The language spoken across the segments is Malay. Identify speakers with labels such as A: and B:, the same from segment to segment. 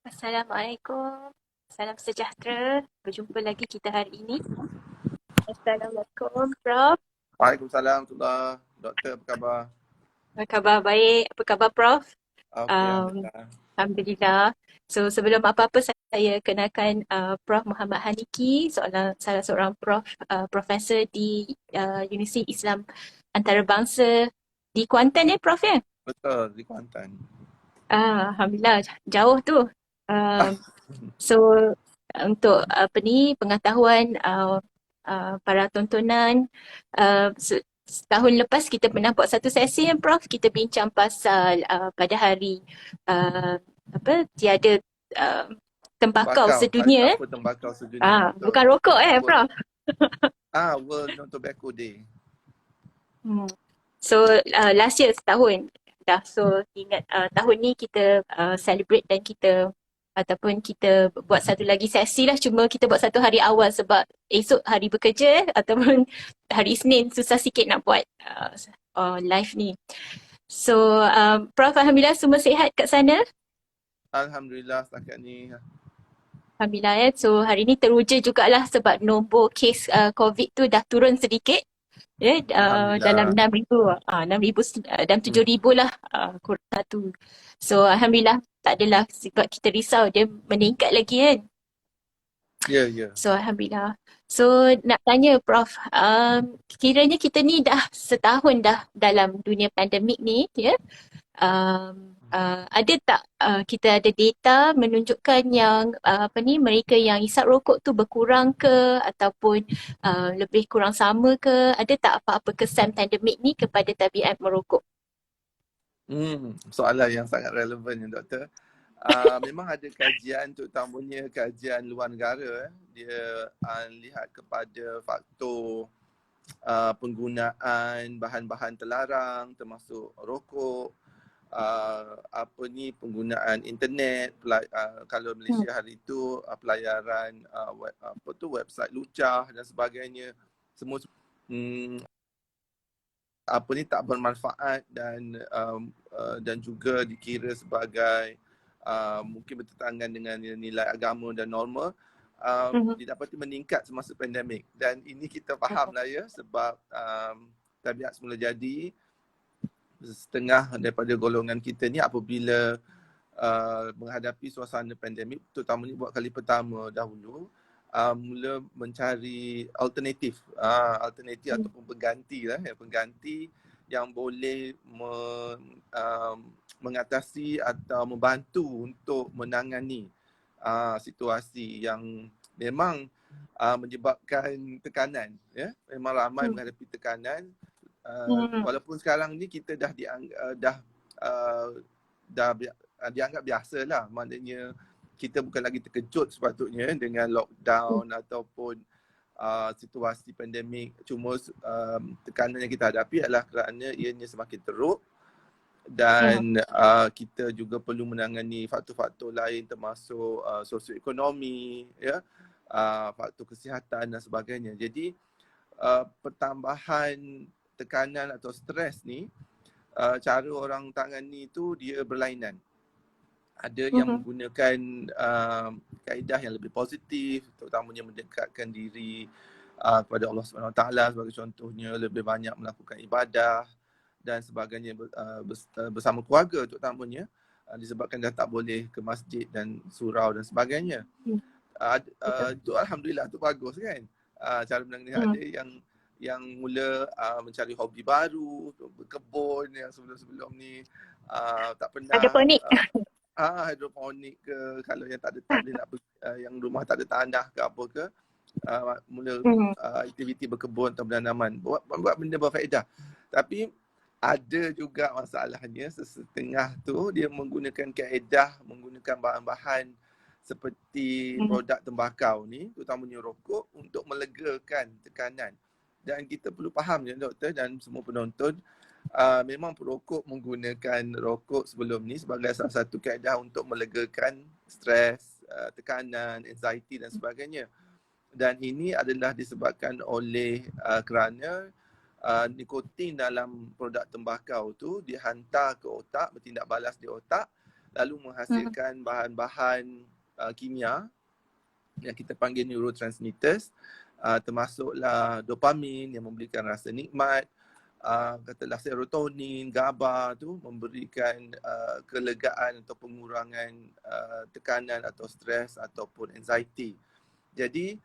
A: Assalamualaikum. Salam sejahtera. Berjumpa lagi kita hari ini. Assalamualaikum, Prof.
B: Waalaikumsalam warahmatullahi. Doktor, apa khabar?
A: Apa khabar? Baik. Apa khabar, Prof?
B: Okey,
A: Um,
B: alhamdulillah.
A: Alhamdulillah. So, sebelum apa-apa saya kenalkan Prof. Muhammad Haniki, salah seorang profesor di Universiti Islam Antarabangsa di Kuantan Prof ya?
B: Betul, di Kuantan.
A: Alhamdulillah, jauh tu. Um, So untuk apa ni pengetahuan para tontonan setahun lepas kita pernah buat satu sesi yang Prof, kita bincang pasal pada hari apa tiada uh, tembakau
B: Tembakau, hari
A: sedunia.
B: tanpa tembakau sedunia, betul.
A: Bukan rokok
B: World,
A: Prof.
B: World No Tobacco Day.
A: Hmm. So last year setahun dah. So ingat tahun ni kita celebrate dan kita ataupun kita buat satu lagi sesi lah, cuma kita buat satu hari awal sebab esok hari bekerja ataupun hari Isnin susah sikit nak buat live ni. So Prof, Alhamdulillah semua sihat kat sana?
B: Alhamdulillah setakat ni.
A: Alhamdulillah ya. So hari ni teruja jugalah sebab nombor kes COVID tu dah turun sedikit. Ya, dalam
B: Alhamdulillah.
A: 6,000, 6,000 dalam 7,000 lah kurang satu. So Alhamdulillah tak adalah sebab kita risau dia meningkat lagi kan.
B: Ya, ya.
A: So Alhamdulillah. So nak tanya Prof, kiranya kita ni dah setahun dah dalam dunia pandemik ni ya. Ada tak kita ada data menunjukkan yang apa ni mereka yang hisap rokok tu berkurang ke ataupun lebih kurang sama ke? Ada tak apa-apa kesan pandemik ni kepada tabiat merokok?
B: Soalan yang sangat relevan ya, Doktor. Memang ada kajian, terutamanya kajian luar negara. Dia lihat kepada faktor penggunaan bahan-bahan terlarang termasuk rokok, penggunaan internet, kalau Malaysia hari itu pelayaran website lucah dan sebagainya, semua tak bermanfaat dan juga dikira sebagai mungkin bertentangan dengan nilai agama dan norma, didapati meningkat semasa pandemik. Dan ini kita fahamlah ya, sebab tabiat semula jadi setengah daripada golongan kita ni apabila menghadapi suasana pandemik, terutamanya buat kali pertama dahulu, mula mencari alternatif ataupun pengganti yang boleh mengatasi atau membantu untuk menangani situasi yang memang menyebabkan tekanan ya. Memang ramai menghadapi tekanan. Walaupun sekarang ni kita dah dianggap biasa lah, maknanya kita bukan lagi terkejut sepatutnya dengan lockdown ataupun situasi pandemik. Cuma tekanan yang kita hadapi adalah kerana ianya semakin teruk dan kita juga perlu menangani faktor-faktor lain termasuk sosioekonomi ya, faktor kesihatan dan sebagainya. Jadi pertambahan tekanan atau stres ni, cara orang tangani tu dia berlainan. Ada yang menggunakan kaedah yang lebih positif, terutamanya mendekatkan diri kepada Allah SWT sebagai contohnya, lebih banyak melakukan ibadah dan sebagainya bersama keluarga terutamanya, disebabkan dah tak boleh ke masjid dan surau dan sebagainya. Itu Alhamdulillah, tu bagus kan. Cara menangani. Ada yang mula mencari hobi baru, berkebun yang sebelum-sebelum ni tak pernah.
A: Hidroponik.
B: Hidroponik ke, kalau yang tak boleh nak yang rumah tak ada tanah ke apa ke, mula aktiviti berkebun atau bertanaman, buat benda berfaedah. Tapi ada juga masalahnya, setengah tu dia menggunakan kaedah, menggunakan bahan-bahan seperti produk tembakau ni, terutamanya rokok, untuk melegakan tekanan. Dan kita perlu faham ya Doktor dan semua penonton, memang perokok menggunakan rokok sebelum ni sebagai salah satu kaedah untuk melegakan stres, tekanan, anxiety dan sebagainya. Dan ini adalah disebabkan oleh kerana nikotin dalam produk tembakau tu dihantar ke otak, bertindak balas di otak, lalu menghasilkan bahan-bahan kimia yang kita panggil neurotransmitters, termasuklah dopamin yang memberikan rasa nikmat, katalah serotonin, GABA tu memberikan kelegaan atau pengurangan tekanan atau stres ataupun anxiety. Jadi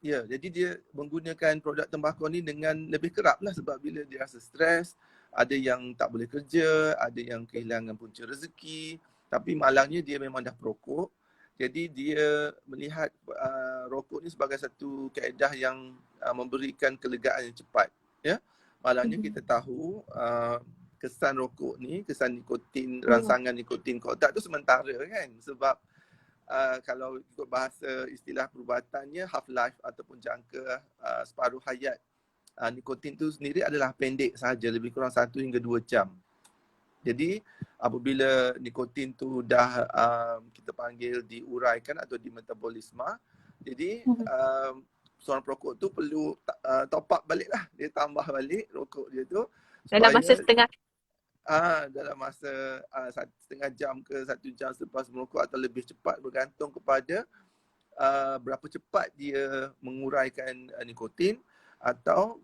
B: jadi dia menggunakan produk tembakau ni dengan lebih kerap lah, sebab bila dia rasa stres, ada yang tak boleh kerja, ada yang kehilangan punca rezeki, tapi malangnya dia memang dah perokok. Jadi dia melihat rokok ni sebagai satu kaedah yang memberikan kelegaan yang cepat. Ya, malangnya kita tahu kesan rokok ni, kesan nikotin, rangsangan nikotin kotak tu sementara kan, sebab kalau ikut bahasa istilah perubatannya, half life ataupun jangka separuh hayat nikotin tu sendiri adalah pendek sahaja, lebih kurang 1 hingga 2 jam. Jadi apabila nikotin tu dah kita panggil diuraikan atau dimetabolisme, jadi seorang perokok tu perlu top up balik lah, dia tambah balik rokok dia tu
A: dalam masa setengah
B: dalam masa setengah jam ke 1 jam selepas merokok, atau lebih cepat, bergantung kepada berapa cepat dia menguraikan nikotin, atau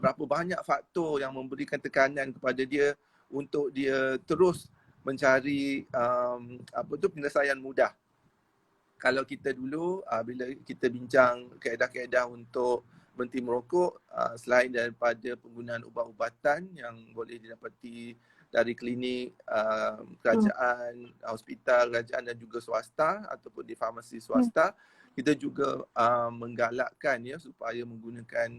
B: berapa banyak faktor yang memberikan tekanan kepada dia untuk dia terus mencari penyelesaian mudah. Kalau kita dulu bila kita bincang kaedah-kaedah untuk berhenti merokok, selain daripada penggunaan ubat-ubatan yang boleh didapati dari klinik kerajaan, hospital kerajaan dan juga swasta ataupun di farmasi swasta, kita juga menggalakkan ya supaya menggunakan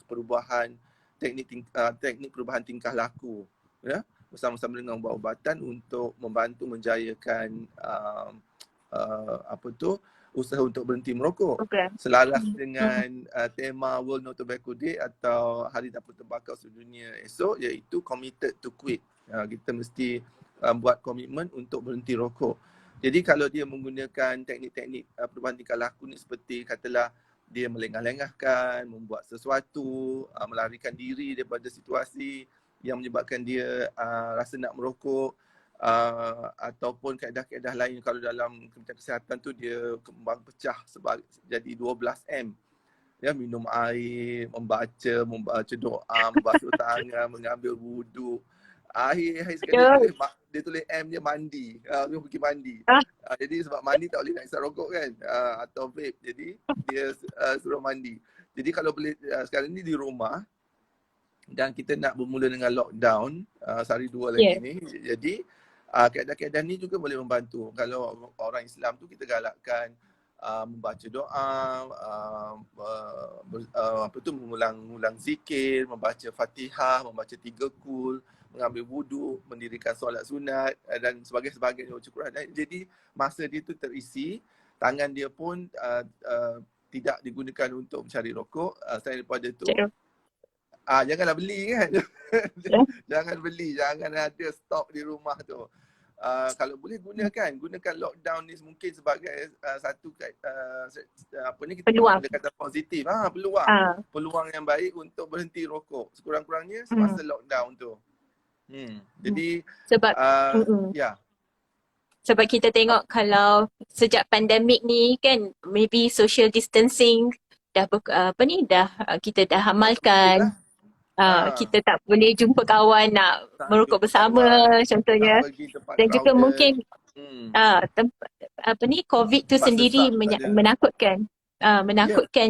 B: perubahan teknik perubahan tingkah laku ya, bersama-sama dengan ubat-ubatan untuk membantu menjayakan usaha untuk berhenti merokok. Selaras dengan tema World No Tobacco Day atau Hari Tanpa Tembakau Sedunia esok, iaitu Committed to Quit. Kita mesti buat komitmen untuk berhenti rokok. Jadi kalau dia menggunakan teknik-teknik perubahan tingkah laku ni, seperti katalah dia melengah-lengahkan, membuat sesuatu, melarikan diri daripada situasi yang menyebabkan dia rasa nak merokok, ataupun kaedah-kaedah lain. Kalau dalam Kementerian Kesihatan tu dia kembang pecah jadi 12M. Ya, minum air, membaca doa, membasuh tangan, mengambil wuduk. Akhir sekali dia tulis M dia mandi. Dia pergi mandi. Jadi sebab mandi tak boleh nak isap rokok kan, atau vape. Jadi dia suruh mandi. Jadi kalau boleh sekarang ni di rumah, dan kita nak bermula dengan lockdown sehari 2 lagi ni. Jadi kaedah-kaedah ni juga boleh membantu. Kalau orang Islam tu kita galakkan membaca doa, mengulang zikir, membaca Fatihah, membaca 3 kul, mengambil wuduk, mendirikan solat sunat dan sebagainya, baca Quran. Jadi masa dia tu terisi, tangan dia pun tidak digunakan untuk mencari rokok. Selain daripada tu, janganlah beli kan. Jangan beli, jangan ada stok di rumah tu. Kalau boleh gunakan lockdown ni mungkin sebagai satu kita
A: peluang.
B: kata positif, peluang yang baik untuk berhenti rokok sekurang-kurangnya semasa lockdown tu. Jadi
A: sebab sebab kita tengok kalau sejak pandemik ni kan, maybe social distancing dah kita dah amalkan. Kita tak boleh jumpa kawan nak merokok bersama contohnya, dan juga mungkin COVID tu sendiri menakutkan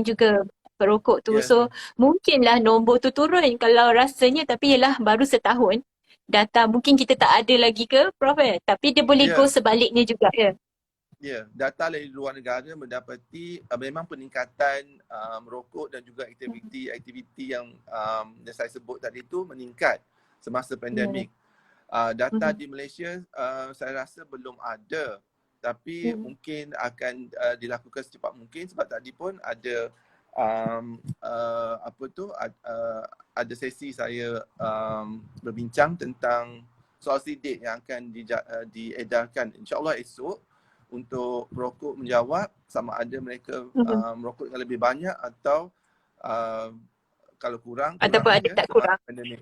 A: juga perokok tu. So mungkinlah nombor tu turun kalau rasanya, tapi ialah baru setahun data, mungkin kita tak ada lagi ke Prof, tapi dia boleh go sebaliknya juga ya.
B: Ya, data dari luar negara mendapati memang peningkatan merokok dan juga aktiviti yang saya sebut tadi itu meningkat semasa pandemik. Data di Malaysia saya rasa belum ada, tapi mungkin akan dilakukan secepat mungkin, sebab tadi pun ada ada sesi saya berbincang tentang soal sidik yang akan diedarkan insya-Allah esok, untuk perokok menjawab sama ada mereka merokok dengan lebih banyak atau kalau kurang
A: ataupun ada tak kurang
B: pandemik.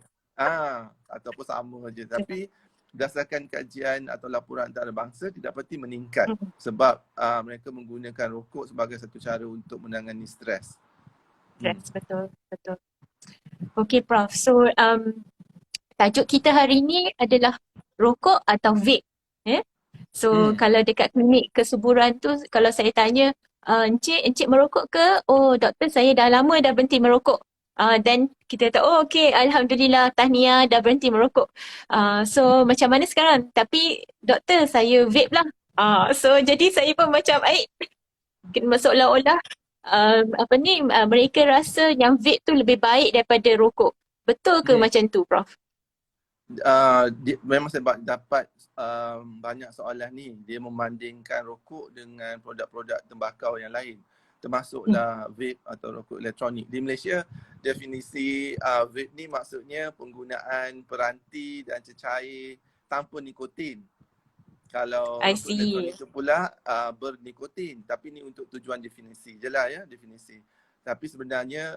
B: Ataupun sama je. Tapi berdasarkan kajian atau laporan antarabangsa didapati meningkat
A: Hmm.
B: sebab mereka menggunakan rokok sebagai satu cara untuk menangani stres.
A: Yes, betul, betul. Okay, Prof. So, tajuk kita hari ini adalah rokok atau vape. Eh? So,
B: Hmm.
A: kalau dekat klinik kesuburan tu, kalau saya tanya, Encik merokok ke? Oh, doktor, saya dah lama dah berhenti merokok. Dan kita tahu, oh okay, Alhamdulillah, tahniah dah berhenti merokok. So, macam mana sekarang? Tapi, doktor, saya vape lah. So, jadi saya pun macam, seolah-olah mereka rasa yang vape tu lebih baik daripada rokok. Betul ke
B: Hmm.
A: macam tu, Prof?
B: Memang saya dapat banyak soalan ni. Dia membandingkan rokok dengan produk-produk tembakau yang lain, termasuklah vape atau rokok elektronik. Di Malaysia, definisi vape ni maksudnya penggunaan peranti dan cecair tanpa nikotin. Kalau
A: I
B: rokok elektronik
A: see.
B: tu pula bernikotin, tapi ni untuk tujuan definisi je lah ya, definisi. Tapi sebenarnya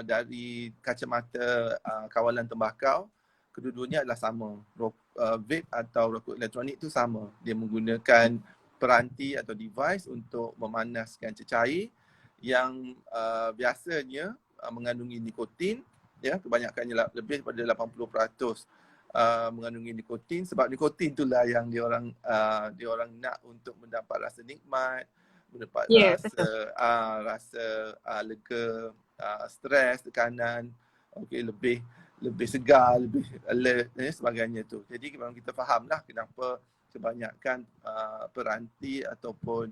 B: dari kacamata kawalan tembakau, kedua-duanya adalah sama. Vape atau rokok elektronik tu sama. Dia menggunakan peranti atau device untuk memanaskan cecair yang biasanya mengandungi nikotin, ya, kebanyakannya lebih daripada 80% mengandungi nikotin, sebab nikotin itulah yang dia orang nak untuk mendapat rasa nikmat, mendapat
A: Ya,
B: rasa
A: betul.
B: lega, stres, tekanan, okey, lebih segar, lebih alert dan sebagainya tu. Jadi memang kita fahamlah kenapa kebanyakan peranti ataupun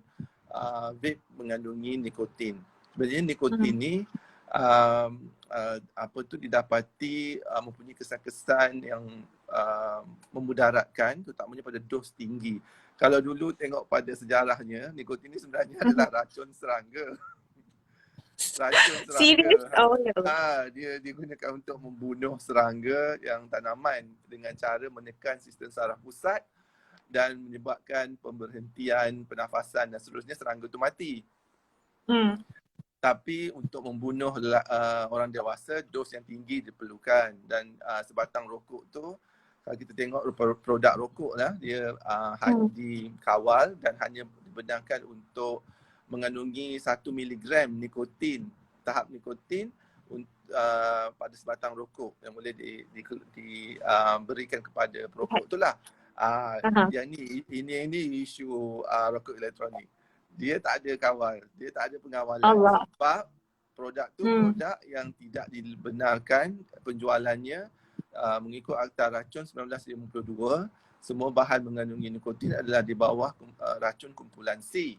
B: vape mengandungi nikotin. Sebenarnya nikotin ni didapati mempunyai kesan-kesan yang memudaratkan, terutamanya pada dos tinggi. Kalau dulu tengok pada sejarahnya, nikotin ni sebenarnya adalah racun serangga. Racun serangga.
A: Serius? Oh no.
B: Dia digunakan untuk membunuh serangga yang tanaman dengan cara menekan sistem saraf pusat dan menyebabkan pemberhentian pernafasan dan seterusnya, serangga tu mati. Tapi untuk membunuh orang dewasa, dos yang tinggi diperlukan. Dan sebatang rokok tu, kalau kita tengok produk rokok lah, dia dikawal dan hanya dibenarkan untuk mengandungi 1 miligram nikotin, tahap nikotin pada sebatang rokok yang boleh diberikan kepada perokok tu lah. Yang ini isu rokok elektronik. Dia tak ada kawal, dia tak ada pengawalan.
A: Allah.
B: Sebab produk tu produk yang tidak dibenarkan penjualannya mengikut Akta Racun 1952. Semua bahan mengandungi nikotin adalah di bawah racun kumpulan C.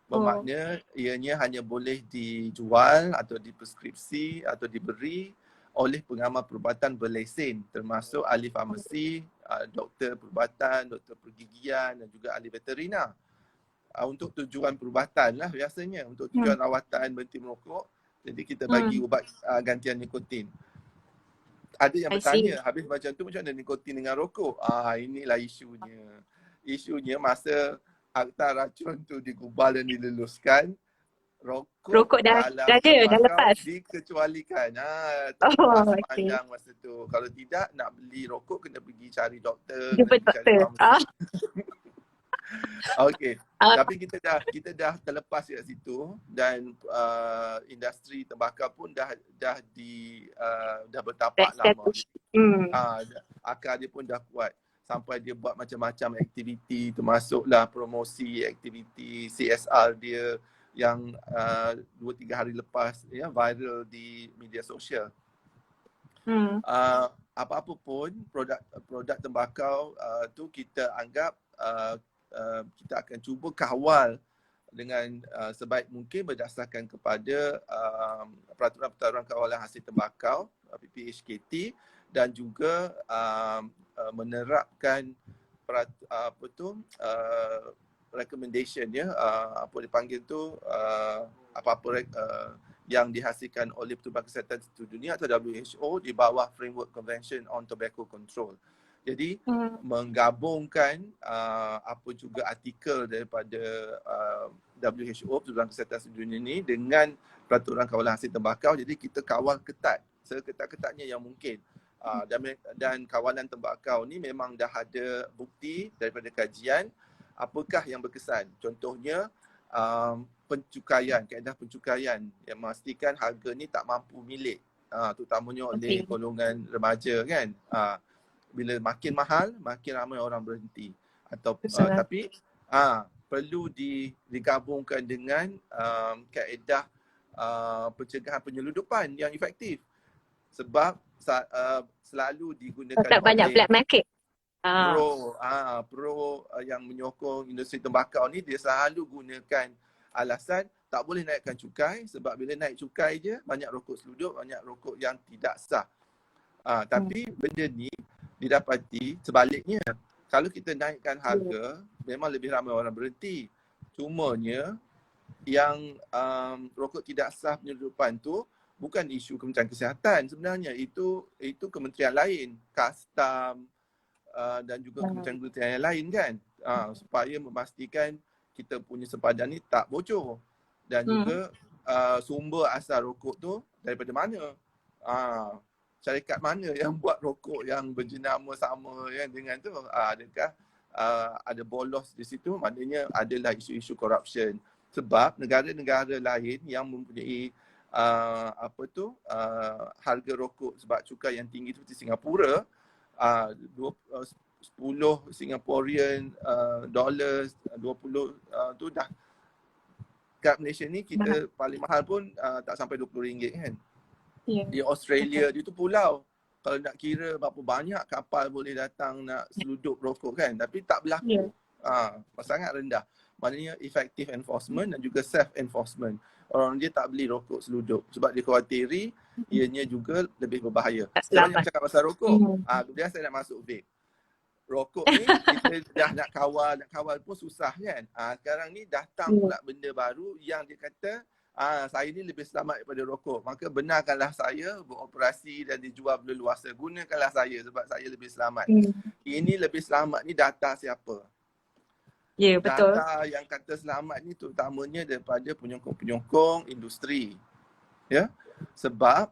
B: Bermakna ianya hanya boleh dijual atau dipreskripsi atau diberi oleh pengamal perubatan berlesen, termasuk ahli farmasi, doktor perubatan, doktor pergigian dan juga ahli veterina. Untuk tujuan perubatan lah biasanya, untuk tujuan rawatan berhenti merokok. Jadi kita bagi ubat gantian nikotin. Ada yang bertanya, habis macam tu macam mana nikotin dengan rokok? Inilah isunya. Isunya masa Akta Racun tu digubal dan diluluskan, rokok
A: Dah
B: dalam
A: ada, dah
B: tembakau
A: lepas.
B: dikecualikan. Terlepas
A: Okay.
B: pandang masa tu. Kalau tidak, nak beli rokok kena pergi cari doktor,
A: Jumpa
B: kena pergi cari
A: doktor.
B: farmasi. Okey, tapi kita dah terlepas kat situ dan industri tembakau pun dah bertapak lama. Akar dia pun dah kuat sampai dia buat macam-macam aktiviti, termasuklah promosi aktiviti CSR dia yang 2-3 hari lepas ya viral di media sosial. Apa-apa pun produk tembakau tu kita anggap kita akan cuba kawal dengan sebaik mungkin berdasarkan kepada peraturan-peraturan kawalan hasil tembakau PPHKT dan juga menerapkan recommendation ya, apa dipanggil tu apa-apa yang dihasilkan oleh Pertubuhan Kesihatan Dunia atau WHO di bawah Framework Convention on Tobacco Control. Jadi menggabungkan apa juga artikel daripada WHO, Pertubuhan Kesihatan Dunia ini, dengan peraturan kawalan hasil tembakau. Jadi kita kawal ketat, seketat-ketatnya yang mungkin. Dan kawalan tembakau ni memang dah ada bukti daripada kajian apakah yang berkesan. Contohnya pencukaian, kaedah pencukaian yang memastikan harga ni tak mampu milik, terutamanya oleh golongan remaja kan. Bila makin mahal, makin ramai orang berhenti. Tapi perlu digabungkan dengan kaedah pencegahan penyeludupan yang efektif. Sebab selalu digunakan
A: tak banyak black market.
B: Pro yang menyokong industri tembakau ni, dia selalu gunakan alasan tak boleh naikkan cukai sebab bila naik cukai je banyak rokok seluduk, banyak rokok yang tidak sah. Tapi benda ni didapati sebaliknya. Kalau kita naikkan harga, memang lebih ramai orang berhenti. Cumanya yang rokok tidak sah penyeludupan tu bukan isu Kementerian Kesihatan sebenarnya, itu kementerian lain, Kastam dan juga kementerian-kementerian yang lain kan, supaya memastikan kita punya sempadan ni tak bocor dan juga sumber asal rokok tu daripada mana, syarikat mana yang buat rokok yang berjenama sama yang dengan tu, adakah ada bolos di situ, maknanya adalah isu-isu corruption. Sebab negara-negara lain yang mempunyai harga rokok sebab cukai yang tinggi seperti Singapura, 10 Singaporean dollars, 20 tu dah. Kat Malaysia ni kita paling mahal pun tak sampai RM20 kan. Di Australia dia tu pulau, kalau nak kira berapa banyak kapal boleh datang nak seludup rokok kan, tapi tak berlaku. Sangat rendah. Maknanya effective enforcement dan juga self enforcement. Orang dia tak beli rokok seluduk sebab dia khawatiri ianya juga lebih berbahaya. Saya banyak cakap pasal rokok. Kemudian saya nak masuk vape. Rokok ni kita dah nak kawal pun susah kan. Sekarang ni datang pula benda baru yang dia kata saya ni lebih selamat daripada rokok. Maka benarkanlah saya beroperasi dan dijual berleluasa. Gunakanlah saya sebab saya lebih selamat. Ini lebih selamat ni data siapa?
A: Ya, betul.
B: Data yang kata selamat ni terutamanya daripada penyokong-penyokong industri. Ya. Sebab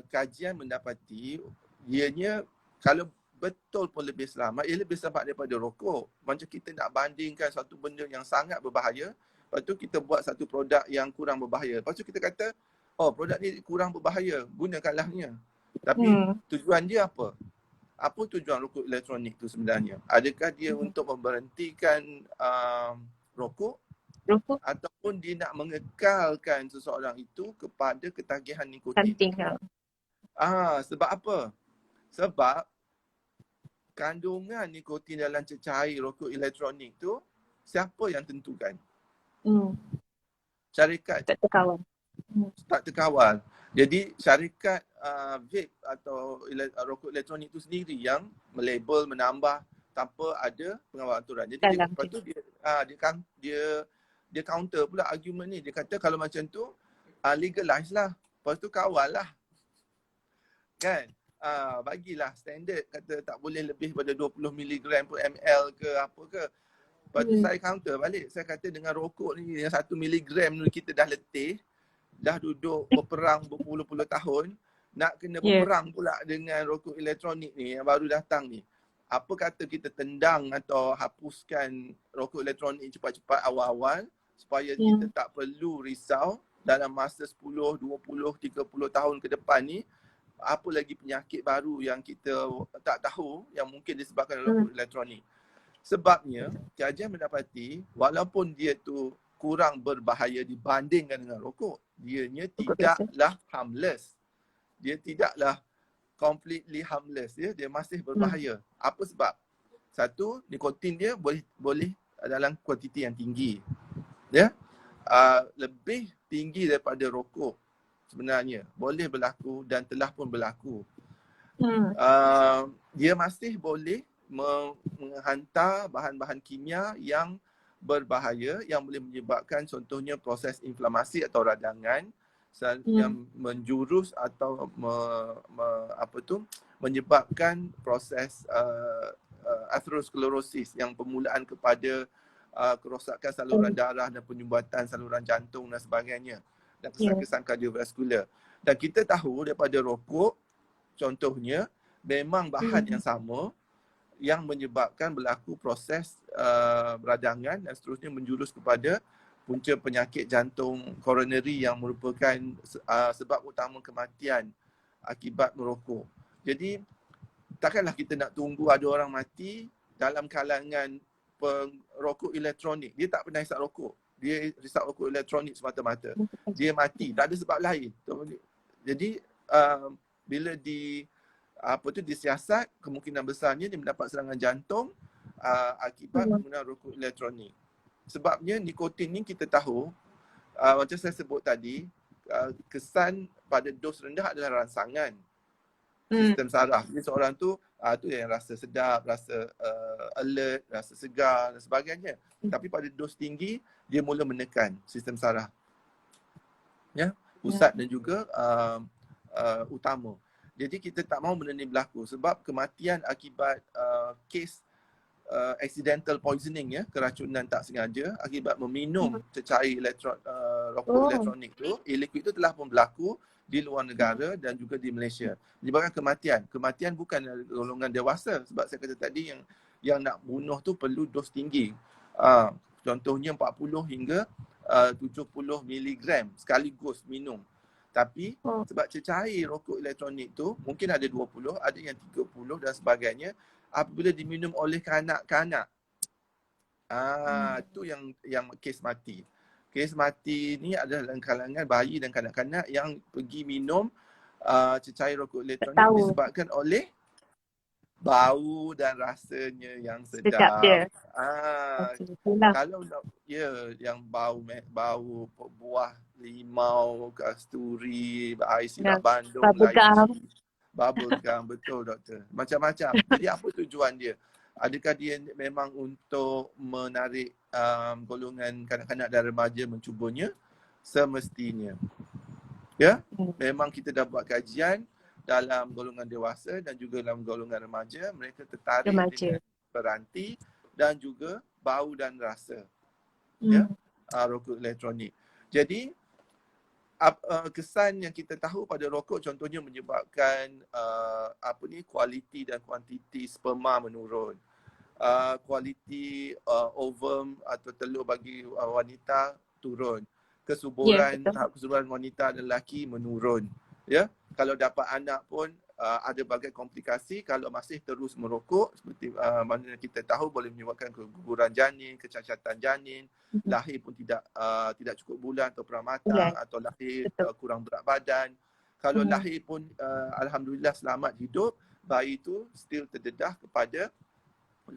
B: kajian mendapati ianya kalau betul pun lebih selamat, ia lebih selamat daripada rokok. Macam kita nak bandingkan satu benda yang sangat berbahaya, lepas tu kita buat satu produk yang kurang berbahaya. Lepas tu kita kata, produk ni kurang berbahaya, gunakanlahnya. Tapi tujuan dia apa? Apa tujuan rokok elektronik tu sebenarnya? Adakah dia untuk memberhentikan rokok? Ataupun dia nak mengekalkan seseorang itu kepada ketagihan nikotin? Sebab apa? Sebab kandungan nikotin dalam cecair rokok elektronik tu, siapa yang tentukan? Syarikat. Tak terkawal. Jadi syarikat vape atau rokok elektronik itu sendiri yang melabel, menambah tanpa ada pengawal aturan. Jadi lepas tu dia counter pula argument ni. Dia kata kalau macam tu legalize lah. Lepas tu kawal lah. Kan? Bagilah standard, kata tak boleh lebih pada 20 mg per ml ke apa ke. Lepas tu saya counter balik. Saya kata dengan rokok ni yang 1 mg ni kita dah letih, dah duduk berperang berpuluh-puluh tahun, nak kena berperang pula dengan rokok elektronik ni yang baru datang ni. Apa kata kita tendang atau hapuskan rokok elektronik cepat-cepat awal-awal supaya kita tak perlu risau dalam masa 10, 20, 30 tahun ke depan ni, apa lagi penyakit baru yang kita tak tahu yang mungkin disebabkan oleh rokok elektronik. Sebabnya, kajian mendapati walaupun dia tu kurang berbahaya dibandingkan dengan rokok, dianya tidaklah harmless. Dia tidaklah completely harmless, ya. Dia masih berbahaya. Apa sebab? Satu, nikotin dia boleh dalam kuantiti yang tinggi. Ya. Lebih tinggi daripada rokok sebenarnya. Boleh berlaku dan telah pun berlaku. Dia masih boleh menghantar bahan-bahan kimia yang berbahaya yang boleh menyebabkan contohnya proses inflamasi atau radangan yang menjurus atau menyebabkan proses atherosklerosis yang permulaan kepada kerosakan saluran darah dan penyumbatan saluran jantung dan sebagainya, dan kesan-kesan kardiovaskular. Dan kita tahu daripada rokok contohnya memang bahan yang sama yang menyebabkan berlaku proses beradangan dan seterusnya menjurus kepada punca penyakit jantung coronary yang merupakan sebab utama kematian akibat merokok. Jadi takkanlah kita nak tunggu ada orang mati dalam kalangan perokok elektronik. Dia tak pernah hisap rokok. Dia hisap rokok elektronik semata-mata. Dia mati, tak ada sebab lain. Jadi bila disiasat, kemungkinan besarnya dia mendapat serangan jantung akibat penggunaan rokok elektronik. Sebabnya nikotin ni kita tahu, macam saya sebut tadi, kesan pada dos rendah adalah rangsangan sistem saraf. Jadi seorang tu yang rasa sedap, rasa alert, rasa segar dan sebagainya. Tapi pada dos tinggi dia mula menekan sistem saraf, ya, pusat dan juga utama. Jadi kita tak mahu benda ni berlaku sebab kematian akibat kes accidental poisoning, ya, keracunan tak sengaja akibat meminum cecair rokok elektronik tu, e-liquid tu telah pun berlaku di luar negara dan juga di Malaysia. Menyebabkan kematian. Kematian bukan golongan dewasa sebab saya kata tadi yang nak bunuh tu perlu dos tinggi. Contohnya 40 hingga 70 miligram sekaligus minum. Tapi sebab cecair rokok elektronik tu mungkin ada 20, ada yang 30 dan sebagainya. Apabila diminum oleh kanak-kanak, itu yang kes mati. Kes mati ni adalah dalam kalangan bayi dan kanak-kanak yang pergi minum cecair rokok elektronik disebabkan oleh bau dan rasanya yang sedap.
A: Dia.
B: Kalau yang bau buah limau, kasturi, air sirap Bandung, bubble gum, betul doktor. Macam-macam. Jadi apa tujuan dia? Adakah dia memang untuk menarik golongan kanak-kanak dan remaja mencubanya? Semestinya. Ya, memang kita dah buat kajian dalam golongan dewasa dan juga dalam golongan remaja, mereka tertarik dengan peranti dan juga bau dan rasa. Ya, rokok elektronik. Jadi kesan yang kita tahu pada rokok contohnya menyebabkan kualiti dan kuantiti sperma menurun. Kualiti ovum atau telur bagi wanita turun. Tahap kesuburan wanita dan lelaki menurun. Ya, kalau dapat anak pun ada berbagai komplikasi kalau masih terus merokok, seperti mana kita tahu boleh menyebabkan keguguran janin, kecacatan janin, lahir pun tidak cukup bulan atau peramatang, atau lahir kurang berat badan. Kalau lahir pun alhamdulillah selamat hidup, bayi itu still terdedah kepada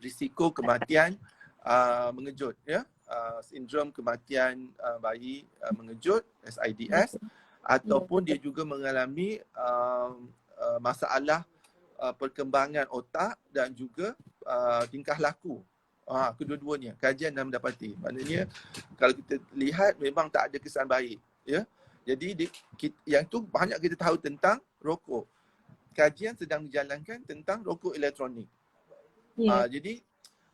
B: risiko kematian mengejut, ya, sindrom kematian bayi mengejut, SIDS, ataupun dia juga mengalami masalah perkembangan otak dan juga tingkah laku. Kedua-duanya kajian dah mendapati. Maknanya kalau kita lihat memang tak ada kesan baik, ya. Jadi yang tu banyak kita tahu tentang rokok. Kajian sedang dijalankan tentang rokok elektronik. Jadi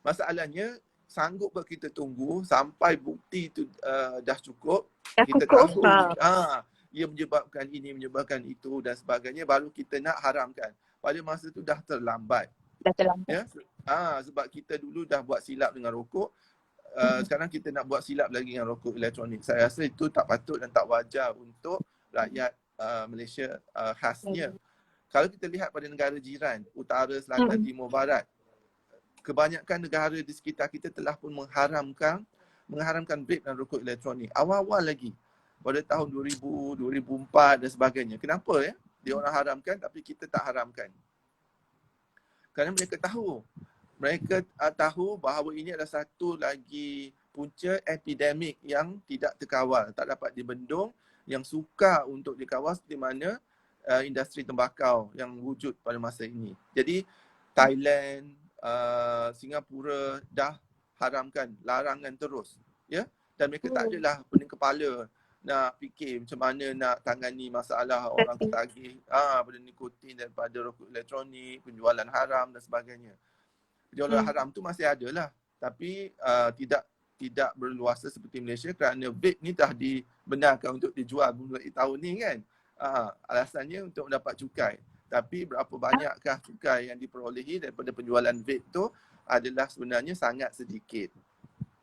B: masalahnya sanggup kita tunggu sampai bukti itu dah cukup, kita tahu ia menyebabkan ini, menyebabkan itu dan sebagainya, baru kita nak haramkan. Pada masa itu dah terlambat. Ya? Sebab kita dulu dah buat silap dengan rokok, sekarang kita nak buat silap lagi dengan rokok elektronik. Saya rasa itu tak patut dan tak wajar untuk rakyat Malaysia khasnya. Kalau kita lihat pada negara jiran, utara, selatan, timur, barat, kebanyakan negara di sekitar kita telah pun mengharamkan vape dan rokok elektronik. Awal-awal lagi pada tahun 2000, 2004 dan sebagainya. Kenapa ya? Dia orang haramkan tapi kita tak haramkan. Kerana mereka tahu. Mereka tahu bahawa ini adalah satu lagi punca epidemik yang tidak terkawal, tak dapat dibendung, yang sukar untuk dikawal seperti mana industri tembakau yang wujud pada masa ini. Jadi Thailand, Singapura dah haramkan, larangan terus, ya. Dan mereka tak adalah pening kepala nak fikir macam mana nak tangani masalah orang tertagih pada nikotin daripada rokok elektronik, penjualan haram dan sebagainya. Penjualan haram tu masih ada lah, tapi tidak berluasa seperti Malaysia kerana vape ni dah dibenarkan untuk dijual mulai tahun ni kan. Alasannya untuk mendapat cukai. Tapi berapa banyakkah cukai yang diperolehi daripada penjualan vape tu adalah sebenarnya sangat sedikit.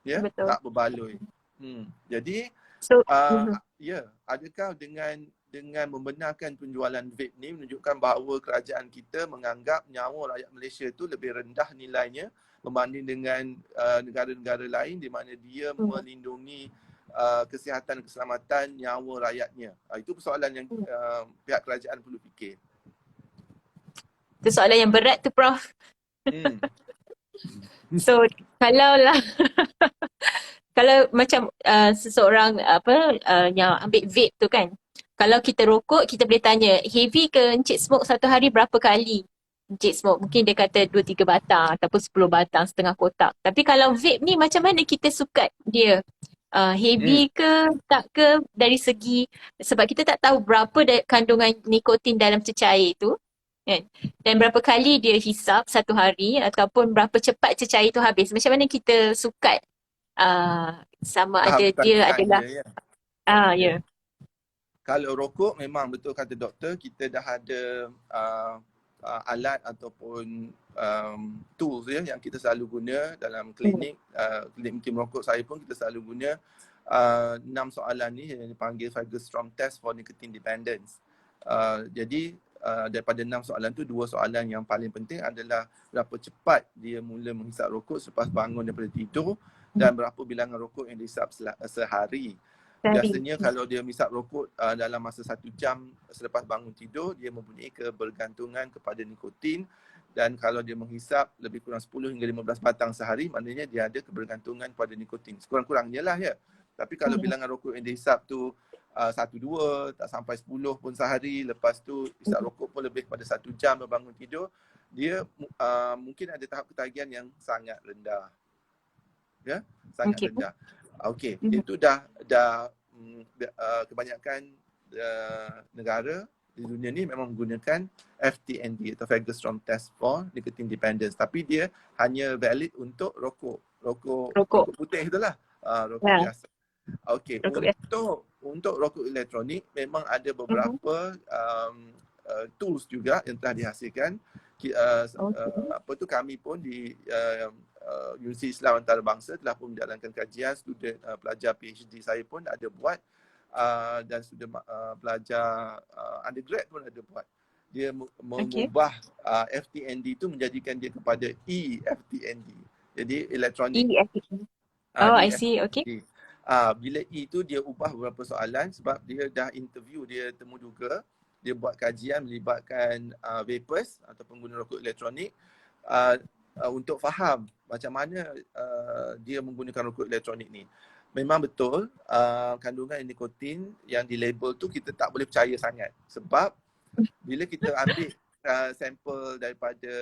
B: Ya,
A: Betul.
B: tak berbaloi. Jadi
A: So,
B: adakah dengan membenarkan penjualan vape ni menunjukkan bahawa kerajaan kita menganggap nyawa rakyat Malaysia tu lebih rendah nilainya berbanding dengan negara-negara lain di mana dia melindungi kesihatan keselamatan nyawa rakyatnya. Itu persoalan yang pihak kerajaan perlu fikir.
A: itu soalan yang berat tu, Prof.
B: Hmm.
A: So, kalau macam seseorang yang ambil vape tu kan, kalau kita rokok, kita boleh tanya, heavy ke Encik smoke satu hari berapa kali? Encik smoke, mungkin dia kata 2-3 batang ataupun 10 batang, setengah kotak. Tapi kalau vape ni macam mana kita sukat dia? Heavy ke, tak ke, dari segi, sebab kita tak tahu berapa kandungan nikotin dalam cecair tu. Kan? Dan berapa kali dia hisap satu hari ataupun berapa cepat cecair tu habis. Macam mana kita sukat sama
B: Tahap
A: ada dia
B: kesakitan
A: adalah
B: dia, ya.
A: ya.
B: Kalau rokok memang betul kata doktor, kita dah ada alat ataupun tools ya yang kita selalu guna dalam klinik. Klinik mungkin merokok saya pun kita selalu guna 6 soalan ni yang dipanggil Fagerstrom test for nicotine dependence. Jadi daripada 6 soalan tu, 2 soalan yang paling penting adalah berapa cepat dia mula menghisap rokok selepas bangun daripada tidur dan berapa bilangan rokok yang dihisap sehari. Biasanya kalau dia menghisap rokok dalam masa 1 jam selepas bangun tidur, dia mempunyai kebergantungan kepada nikotin, dan kalau dia menghisap lebih kurang 10 hingga 15 batang sehari, maknanya dia ada kebergantungan pada nikotin. Sekurang-kurangnya lah ya. Tapi kalau bilangan rokok yang dihisap tu 1-2, tak sampai 10 pun sehari, lepas tu hisap rokok pun lebih pada 1 jam bangun tidur, dia mungkin ada tahap ketagihan yang sangat rendah. Ya, sangat rendah. Okey, itu dah kebanyakan negara di dunia ni memang menggunakan FTND atau Fagerstrom test for nicotine dependence, tapi dia hanya valid untuk rokok putih itulah, rokok biasa. Okey, untuk rokok elektronik memang ada beberapa tools juga yang telah dihasilkan. Kami pun di Universiti Islam Antarabangsa telah pun menjalankan kajian. Student pelajar PhD saya pun ada buat, dan student pelajar undergrad pun ada buat. Dia mengubah FTND itu menjadikan dia kepada eFTND. Jadi elektronik.
A: I see. Okay.
B: Bila E tu dia ubah beberapa soalan sebab dia dah interview, dia temu juga, dia buat kajian melibatkan vapers atau pengguna rokok elektronik untuk faham macam mana dia menggunakan rokok elektronik ni. Memang betul kandungan nikotin yang dilabel tu kita tak boleh percaya sangat, sebab bila kita ambil sampel daripada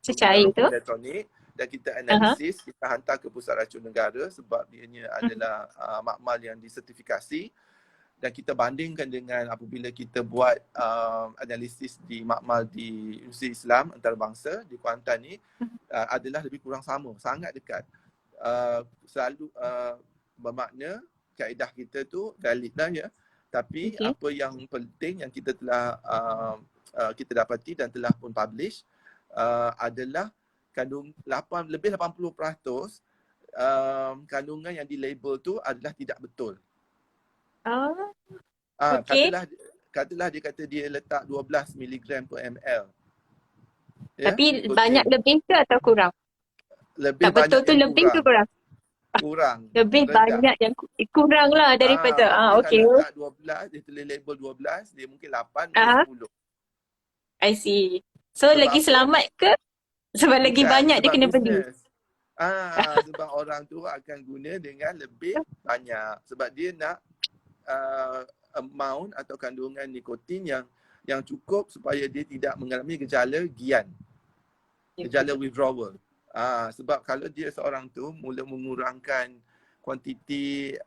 B: pengguna rokok elektronik dan kita analisis, kita hantar ke Pusat Racun Negara sebab dia adalah makmal yang disertifikasi, dan kita bandingkan dengan apabila kita buat analisis di makmal di Universiti Islam Antarabangsa di Kuantan ni, adalah lebih kurang sama, sangat dekat. Selalu bermakna kaedah kita tu valid lah ya, tapi apa yang penting yang kita telah kita dapati dan telah pun publish adalah lebih 80% kandungan yang dilabel tu adalah tidak betul. Katalah dia kata dia letak 12 mg per ml. Ya?
A: Tapi banyak lebih ke atau kurang?
B: Lebih
A: tak betul tu lebih ke kurang?
B: Kurang.
A: Lebih
B: rendah.
A: Banyak yang kurang lah daripada.
B: Okey. Kalau letak 12, dia tulis label 12, dia mungkin 8, mungkin 10.
A: I see. So sebab lagi selamat ke? Sebab lagi banyak dia kena beli.
B: Sebab orang tu akan guna dengan lebih banyak. Sebab dia nak amount atau kandungan nikotin yang cukup supaya dia tidak mengalami gejala gian. Gejala withdrawal. Sebab kalau dia seorang tu mula mengurangkan kuantiti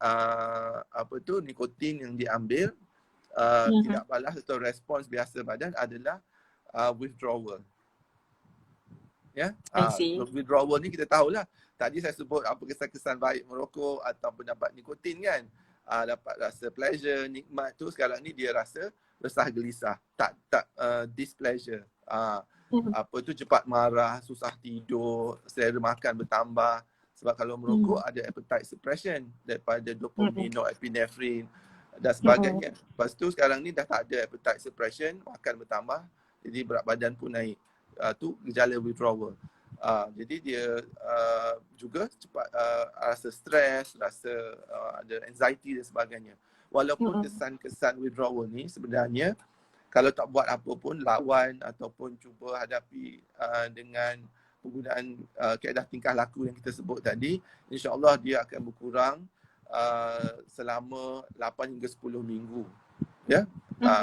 B: nikotin yang diambil, tidak balas atau respons biasa badan adalah withdrawal. Ya, withdrawal ni kita tahulah. Tadi saya sebut apa kesan-kesan baik merokok atau pendapat nikotin kan. dapat rasa pleasure, nikmat tu, sekarang ni dia rasa resah gelisah, tak displeasure. Apa tu, cepat marah, susah tidur, selera makan bertambah. Sebab kalau merokok ada appetite suppression daripada dopamin, norepinephrine dan sebagainya. Lepas tu sekarang ni dah tak ada appetite suppression, makan bertambah, jadi berat badan pun naik. Tu gejala withdrawal. Jadi dia juga cepat rasa stres, rasa ada anxiety dan sebagainya. Walaupun kesan-kesan withdrawal ni sebenarnya kalau tak buat apa pun, lawan ataupun cuba hadapi dengan penggunaan kaedah tingkah laku yang kita sebut tadi, insya-Allah dia akan berkurang selama 8 hingga 10 minggu. Ya.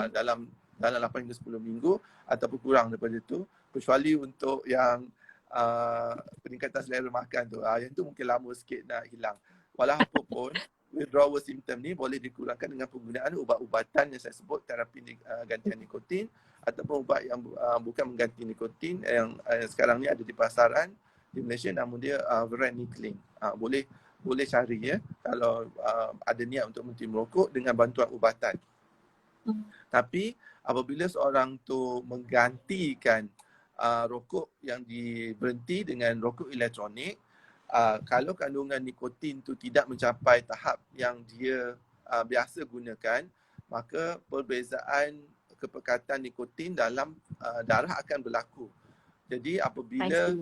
B: Dalam 8 hingga 10 minggu ataupun kurang daripada itu, kecuali untuk yang peningkatan selera makan tu. Yang tu mungkin lama sikit nak hilang. Walaupun withdrawal symptom ni boleh dikurangkan dengan penggunaan ubat-ubatan yang saya sebut, terapi gantian nikotin ataupun ubat yang bukan mengganti nikotin yang sekarang ni ada di pasaran di Malaysia, nama dia varenicline. Boleh cari ya kalau ada niat untuk berhenti merokok dengan bantuan ubatan. Tapi apabila seorang tu menggantikan rokok yang diberhenti dengan rokok elektronik, kalau kandungan nikotin tu tidak mencapai tahap yang dia biasa gunakan, maka perbezaan kepekatan nikotin dalam darah akan berlaku. Jadi apabila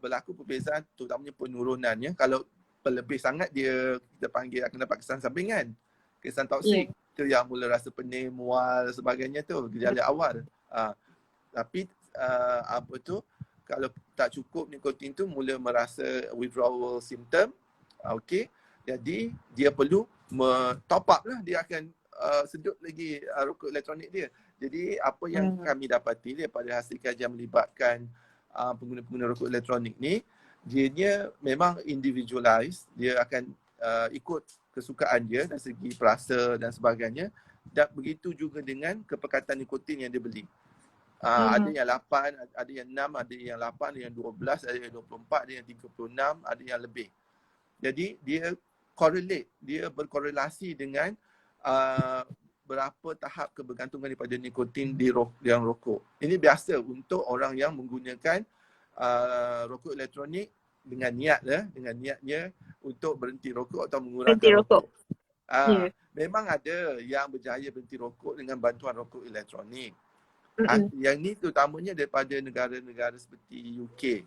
B: berlaku perbezaan, terutamanya penurunannya, kalau berlebih sangat dia, kita panggil, akan dapat kesan sampingan, kesan toksik. Itu yang mula rasa pening, mual, sebagainya tu, gejala awal. Tapi apa tu, kalau tak cukup nikotin tu, mula merasa withdrawal symptom. Okey, jadi dia perlu top up lah, dia akan sedut lagi rokok elektronik dia. Jadi apa yang kami dapati daripada hasil kajian melibatkan pengguna-pengguna rokok elektronik ni, dianya memang individualized, dia akan ikut kesukaan dia dari segi perasa dan sebagainya. Dan begitu juga dengan kepekatan nikotin yang dia beli. Ada yang 8, ada yang 6, ada yang 8, ada yang 12, ada yang 24, ada yang 36, ada yang lebih. Jadi dia correlate, dia berkorelasi dengan berapa tahap kebergantungan daripada nikotin di yang rokok. Ini biasa untuk orang yang menggunakan rokok elektronik dengan niatnya untuk berhenti rokok atau mengurangkan rokok. Memang ada yang berjaya berhenti rokok dengan bantuan rokok elektronik. Yang ni terutamanya daripada negara-negara seperti UK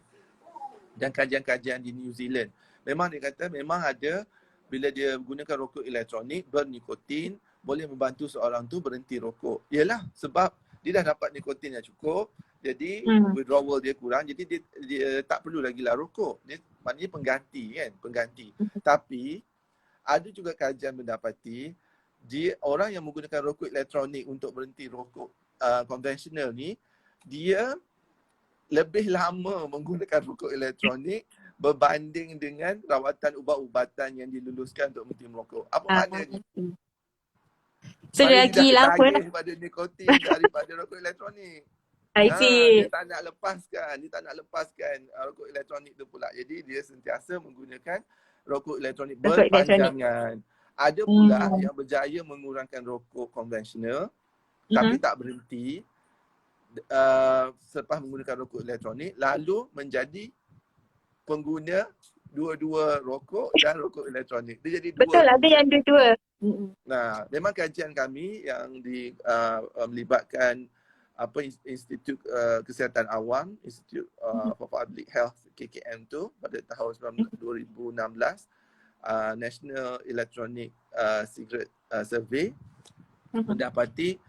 B: dan kajian-kajian di New Zealand. Memang dia kata memang ada, bila dia gunakan rokok elektronik bernikotin, boleh membantu seorang tu berhenti rokok. Ialah sebab dia dah dapat nikotin yang cukup, jadi withdrawal dia kurang, jadi dia tak perlu lagi lah rokok. Dia maknanya pengganti. Tapi ada juga kajian mendapati orang yang menggunakan rokok elektronik untuk berhenti rokok konvensional ni, dia lebih lama menggunakan rokok elektronik berbanding dengan rawatan ubat-ubatan yang diluluskan untuk berhenti merokok. Apa maknanya?
A: So dia lagi lama
B: lah daripada nikotin daripada rokok elektronik.
A: I see.
B: Dia tak nak lepaskan rokok elektronik tu pula. Jadi dia sentiasa menggunakan rokok elektronik berpanjangan. Ada pula yang berjaya mengurangkan rokok konvensional tapi tak berhenti selepas menggunakan rokok elektronik, lalu menjadi pengguna dua-dua rokok dan rokok elektronik. Dia jadi dua.
A: Betul, ada yang dua-dua.
B: Nah, memang kajian kami yang melibatkan Institut Kesihatan Awam, Institute for Public Health KKM tu pada tahun 2016, National Electronic Cigarette Survey mendapati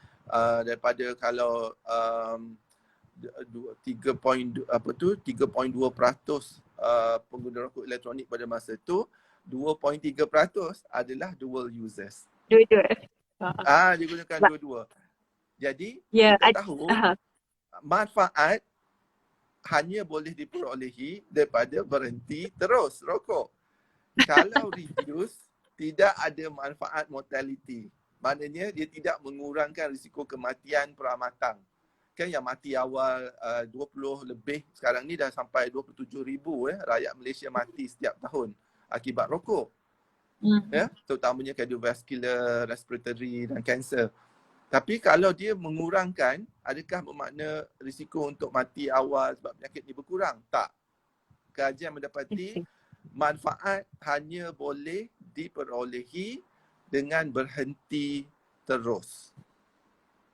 B: daripada kalau 3.2% pengguna rokok elektronik pada masa itu, 2.3% adalah dual users.
A: Dua-dua.
B: Dia gunakan dua-dua. Jadi kita tahu manfaat hanya boleh diperolehi daripada berhenti terus rokok. Kalau reduce, tidak ada manfaat mortality. Maknanya dia tidak mengurangkan risiko kematian peramatang. Kan yang mati awal 20 lebih, sekarang ni dah sampai 27,000 rakyat Malaysia mati setiap tahun akibat rokok. ya, terutamanya cardiovascular, respiratory dan kanser. Tapi kalau dia mengurangkan, adakah bermakna risiko untuk mati awal sebab penyakit ni berkurang? Tak. Kajian mendapati manfaat hanya boleh diperolehi dengan berhenti terus.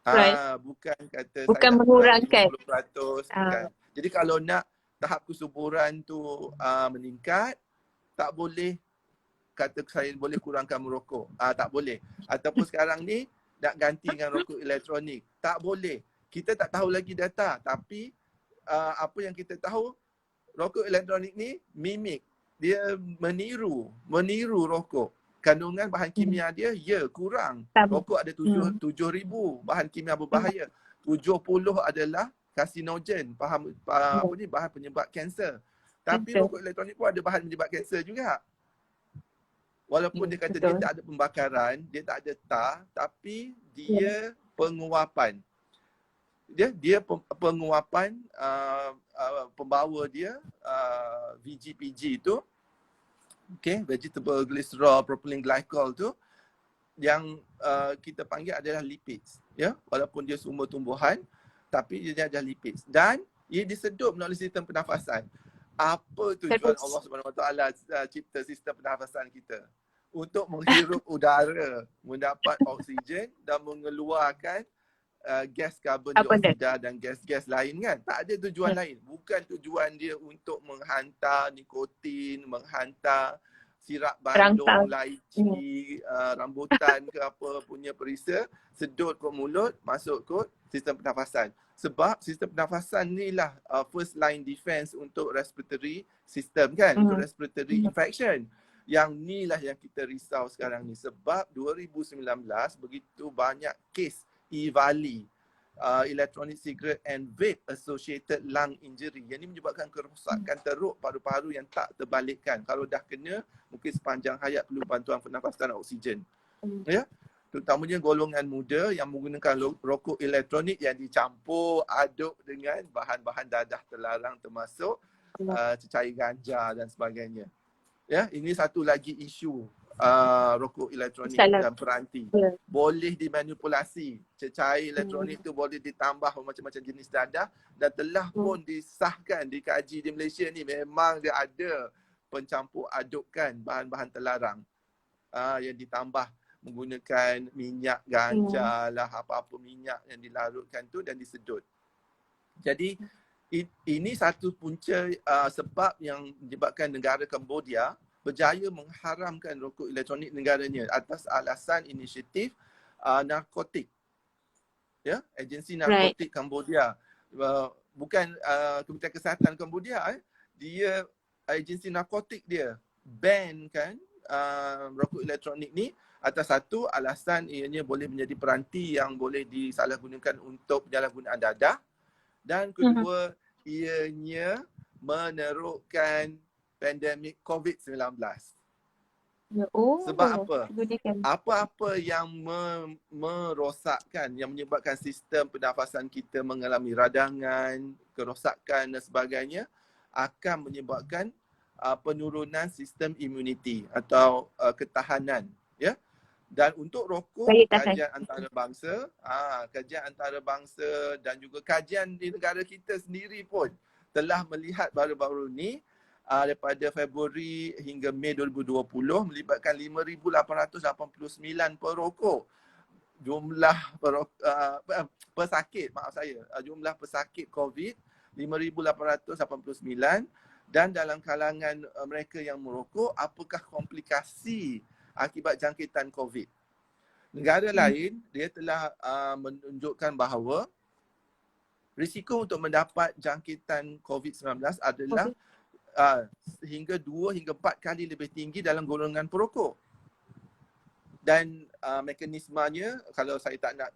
A: Right.
B: Bukan kata
A: Bukan
B: saya nak kurangi
A: mengurangkan.
B: 50%, bukan. Jadi kalau nak tahap kesuburan tu meningkat, tak boleh kata saya boleh kurangkan merokok. Tak boleh. Ataupun sekarang ni nak ganti dengan rokok elektronik. Tak boleh. Kita tak tahu lagi data, tapi apa yang kita tahu, rokok elektronik ni mimik. Dia meniru rokok. Kandungan bahan kimia dia kurang. Rokok ada 7,000 bahan kimia berbahaya. 70 adalah karsinogen, bahan penyebab kanser. Tapi rokok elektronik pun ada bahan penyebab kanser juga. Walaupun dia kata dia tak ada pembakaran, dia tak ada tar, tapi dia penguapan. Dia penguapan pembawa dia VGPG tu, vegetable glycerol propylene glycol tu, yang kita panggil adalah lipids, ya. Walaupun dia sumber tumbuhan, tapi dia ada lipids dan ia disedup melalui sistem pernafasan. Apa tujuan Allah Subhanahu Wa Taala cipta sistem pernafasan kita? Untuk menghirup udara, mendapat oksigen dan mengeluarkan gas karbon dioksida dan gas-gas lain kan. Tak ada tujuan lain. Bukan tujuan dia untuk menghantar nikotin, menghantar sirap bandung, laici, rambutan ke apa punya perisa, sedut ke mulut, masuk ke sistem pernafasan. Sebab sistem pernafasan ni lah first line defense untuk respiratory system kan, untuk respiratory infection. Yang ni lah yang kita risau sekarang ni. Sebab 2019 begitu banyak kes EVALI, electronic cigarette and vape associated lung injury. Yang ni menyebabkan kerosakan teruk paru-paru yang tak terbalikkan. Kalau dah kena, mungkin sepanjang hayat perlu bantuan pernafasan oksigen. Ya? Terutamanya golongan muda yang menggunakan rokok elektronik yang dicampur aduk dengan bahan-bahan dadah terlarang termasuk cecair ganja dan sebagainya. Ya, ini satu lagi isu rokok elektronik dan peranti. Boleh dimanipulasi. Cecair elektronik tu boleh ditambah macam-macam jenis dadah dan telah pun disahkan, dikaji di Malaysia ni memang dia ada pencampur adukan bahan-bahan terlarang yang ditambah menggunakan minyak ganja lah, apa-apa minyak yang dilarutkan tu dan disedut. Jadi ini satu punca sebab yang menyebabkan negara Cambodia berjaya mengharamkan rokok elektronik negaranya atas alasan inisiatif narkotik. Ya, agensi narkotik Cambodia. Bukan Kementerian Kesihatan Cambodia, dia agensi narkotik dia ban kan rokok elektronik ni atas satu alasan ianya boleh menjadi peranti yang boleh disalahgunakan untuk penyalahgunaan dadah, dan kedua ianya menerukkan pandemik COVID-19. Sebab apa? Apa-apa yang merosakkan, yang menyebabkan sistem pernafasan kita mengalami radangan, kerosakan dan sebagainya, akan menyebabkan penurunan sistem imuniti atau ketahanan, ya. Dan untuk rokok, kajian antarabangsa dan juga kajian di negara kita sendiri pun telah melihat baru-baru ni daripada Februari hingga Mei 2020 melibatkan 5,889 perokok. Jumlah pesakit, jumlah pesakit COVID 5,889, dan dalam kalangan mereka yang merokok, apakah komplikasi akibat jangkitan COVID. Negara lain, dia telah menunjukkan bahawa risiko untuk mendapat jangkitan COVID-19 adalah hingga 2 hingga 4 kali lebih tinggi dalam golongan perokok. Dan mekanismenya, kalau saya tak nak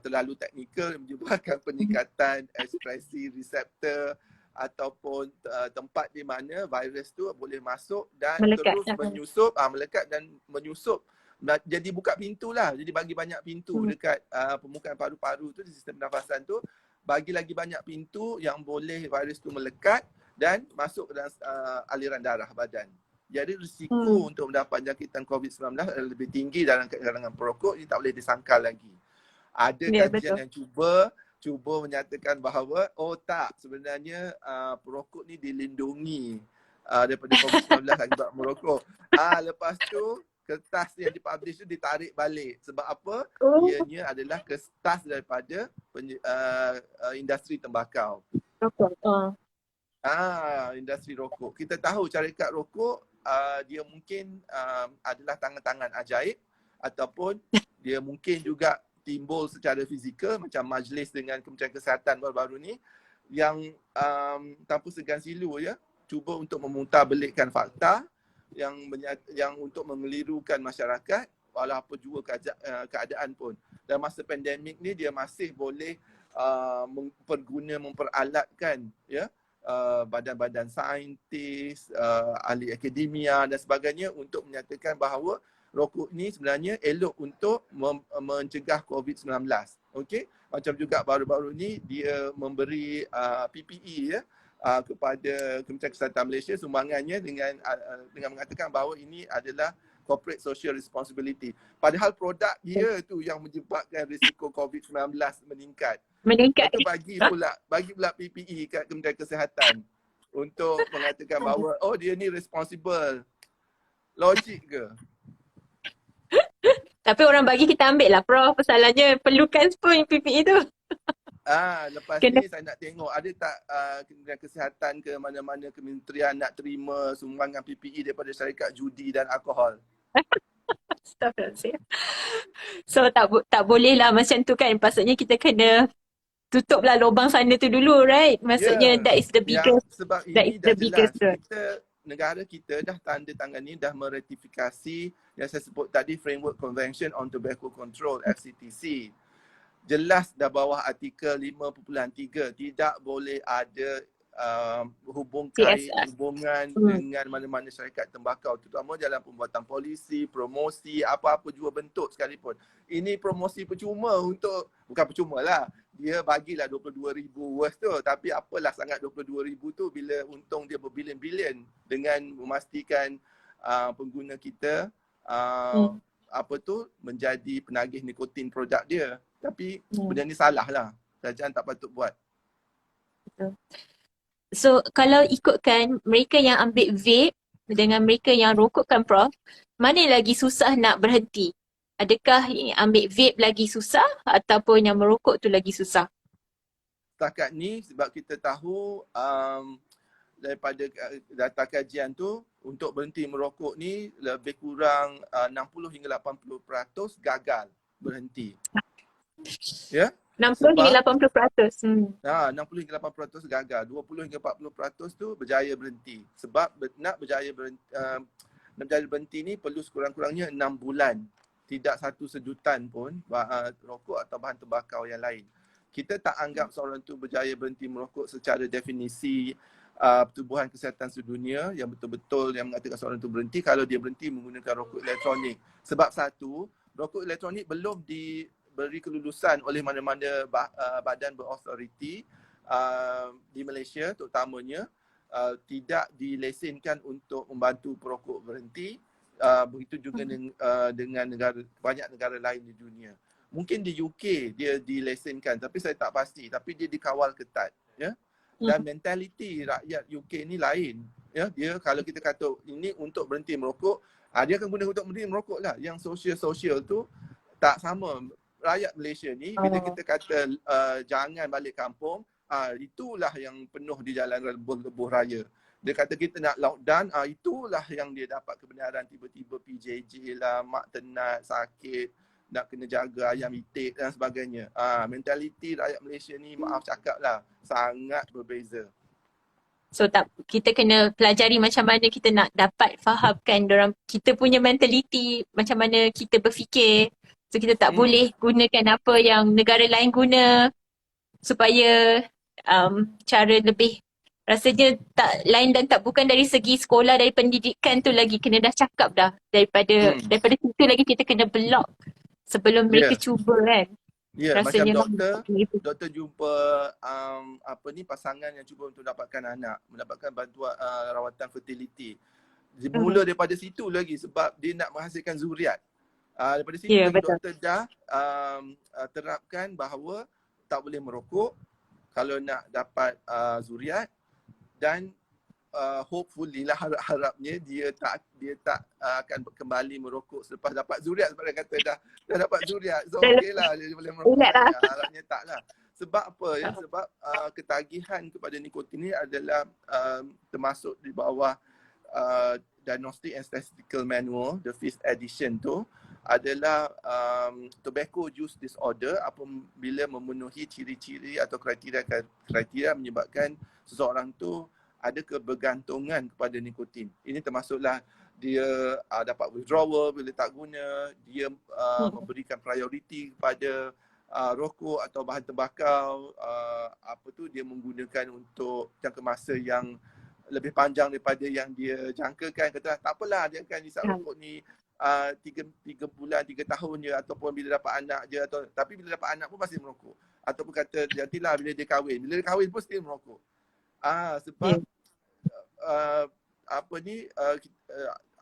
B: terlalu teknikal, menyebabkan peningkatan ekspresi reseptor ataupun tempat di mana virus tu boleh masuk dan melekat, terus menyusup, melekat dan menyusup. Jadi buka pintu lah, jadi bagi banyak pintu dekat permukaan paru-paru tu, di sistem pernafasan tu, bagi lagi banyak pintu yang boleh virus tu melekat dan masuk dalam aliran darah badan. Jadi risiko untuk mendapat jangkitan COVID-19 lebih tinggi dalam kalangan perokok, ini tak boleh disangkal lagi. Ada
A: Ya,
B: kajian
A: betul.
B: yang cuba menyatakan bahawa tak, sebenarnya perokok ni dilindungi daripada COVID-19 akibat merokok. Lepas tu kertas yang dipublish tu ditarik balik. Sebab apa?
A: Oh,
B: Ianya adalah kertas daripada industri tembakau.
A: rokok.
B: Industri rokok. Kita tahu syarikat rokok dia mungkin adalah tangan-tangan ajaib, ataupun dia mungkin juga timbul secara fizikal macam majlis dengan Kementerian Kesihatan baru-baru ni yang tanpa segan silu cuba untuk memutarbelikkan fakta yang untuk mengelirukan masyarakat walau apa juga keadaan pun. Dan masa pandemik ni dia masih boleh memperalatkan badan-badan saintis, ahli akademia dan sebagainya untuk menyatakan bahawa rokok ni sebenarnya elok untuk mencegah COVID-19. Okey, macam juga baru-baru ni dia memberi PPE kepada Kementerian Kesihatan Malaysia sumbangannya dengan mengatakan bahawa ini adalah corporate social responsibility. Padahal produk dia tu yang menyebabkan risiko COVID-19 meningkat.
A: Meningkat.
B: Lepas tu bagi pula PPE kat Kementerian Kesihatan untuk mengatakan bahawa dia ni responsible. Logik ke?
A: Tapi orang bagi kita ambil lah, Prof. Masalahnya perlukan pun PPE tu.
B: Lepas
A: Kena.
B: ni saya nak tengok ada tak Kementerian Kesihatan ke mana-mana kementerian nak terima sumbangan PPE daripada syarikat judi dan alkohol.
A: Astagfirullahaladzim. So tak boleh lah macam tu kan. Maksudnya kita kena tutuplah lubang sana tu dulu, right? Maksudnya that is the biggest.
B: Sebab
A: That
B: ini
A: is
B: dah
A: the
B: jelas.
A: biggest.
B: Negara kita dah tanda tangan ni dah meratifikasi yang saya sebut tadi, Framework Convention on Tobacco Control, FCTC. Jelas dah bawah artikel 5.3 tidak boleh ada hubungan dengan mana-mana syarikat tembakau, terutama dalam pembuatan polisi, promosi, apa-apa jua bentuk sekalipun. Ini promosi percuma bukan percuma lah, dia bagilah 22,000 worth tu, tapi apalah sangat 22,000 tu bila untung dia berbilion-bilion dengan memastikan pengguna kita menjadi penagih nikotin produk dia. Tapi benda ni salah lah. Kerajaan tak patut buat.
A: So kalau ikutkan mereka yang ambil vape dengan mereka yang rokok kan, Prof, mana lagi susah nak berhenti? Adakah yang ambil vape lagi susah ataupun yang merokok tu lagi susah?
B: Setakat ni sebab kita tahu daripada data kajian tu, untuk berhenti merokok ni lebih kurang 60 hingga 80% gagal berhenti.
A: 60 hingga 80%.
B: 60 hingga 80% gagal. 20 hingga 40% tu berjaya berhenti. Sebab nak berjaya berhenti ni perlu sekurang-kurangnya 6 bulan. Tidak satu sedutan pun rokok atau bahan tembakau yang lain. Kita tak anggap seorang tu berjaya berhenti merokok secara definisi Pertubuhan Kesihatan Sedunia yang betul-betul yang mengatakan seorang tu berhenti kalau dia berhenti menggunakan rokok elektronik. Sebab satu, rokok elektronik belum diberi kelulusan oleh mana-mana badan berautoriti di Malaysia terutamanya, tidak dilesenkan untuk membantu perokok berhenti. Begitu juga dengan banyak negara lain di dunia. Mungkin di UK dia dilesenkan tapi saya tak pasti, tapi dia dikawal ketat, dan mentaliti rakyat UK ni lain, dia kalau kita kata ini untuk berhenti merokok, dia akan guna untuk berhenti merokok lah. Yang sosial tu tak sama. Rakyat Malaysia ni bila kita kata jangan balik kampung, itulah yang penuh di jalan lebuh raya. Dia kata kita nak lockdown, itulah yang dia dapat kebenaran. Tiba-tiba PJJ lah, mak tenat, sakit, nak kena jaga ayam itik dan sebagainya. Mentaliti rakyat Malaysia ni, maaf cakap lah, sangat berbeza.
A: So kita kena pelajari macam mana kita nak dapat fahamkan dorang, kita punya mentaliti, macam mana kita berfikir. So kita tak boleh gunakan apa yang negara lain guna supaya cara lebih, rasanya tak lain dan tak bukan dari segi sekolah, dari pendidikan tu lagi kena dah cakap dah. Daripada situ lagi kita kena block sebelum mereka cuba kan. Rasanya
B: macam doktor jumpa pasangan yang cuba untuk dapatkan anak, mendapatkan bantuan rawatan fertility. Mula daripada situ lagi sebab dia nak menghasilkan zuriat. Daripada situ
A: Ya,
B: lagi
A: betul.
B: doktor dah terapkan bahawa tak boleh merokok kalau nak dapat zuriat, dan hopefully lah, harapnya dia tak akan kembali merokok selepas dapat zuriat, sebab dia kata dah dapat zuriat, so okey lah dia boleh merokok
A: Ingat lah.
B: lagi. Harapnya tak lah. Sebab apa ya? Sebab ketagihan kepada nikotin ni adalah termasuk di bawah Diagnostic and Statistical Manual, the 5th edition tu, adalah tobacco use disorder apabila memenuhi ciri-ciri atau kriteria menyebabkan seseorang tu ada kebergantungan kepada nikotin. Ini termasuklah dia dapat withdrawal bila tak guna, dia memberikan prioriti kepada rokok atau bahan tembakau, dia menggunakan untuk jangka masa yang lebih panjang daripada yang dia jangkakan. Kata tak apalah, dia akan hisap rokok ni 3 bulan, 3 tahun je, ataupun bila dapat anak je, tapi bila dapat anak pun masih merokok. Ataupun kata nantilah bila dia kahwin. Bila dia kahwin pun still merokok. Sebab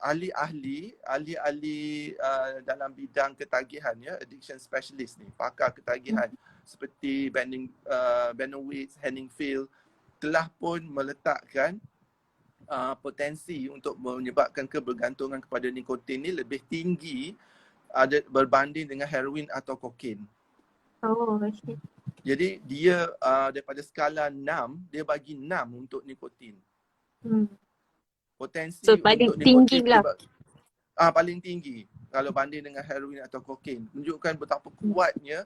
B: ahli-ahli dalam bidang ketagihan ya, addiction specialist ni, pakar ketagihan seperti Benowitz, Henningfield telah pun meletakkan potensi untuk menyebabkan kebergantungan kepada nikotin ni lebih tinggi berbanding dengan heroin atau kokain.
A: Okay.
B: Jadi dia daripada skala 6, dia bagi 6 untuk nikotin. Potensi
A: So, paling
B: untuk
A: tinggi
B: nikotin
A: lah.
B: paling tinggi kalau banding dengan heroin atau kokain. Menunjukkan betapa kuatnya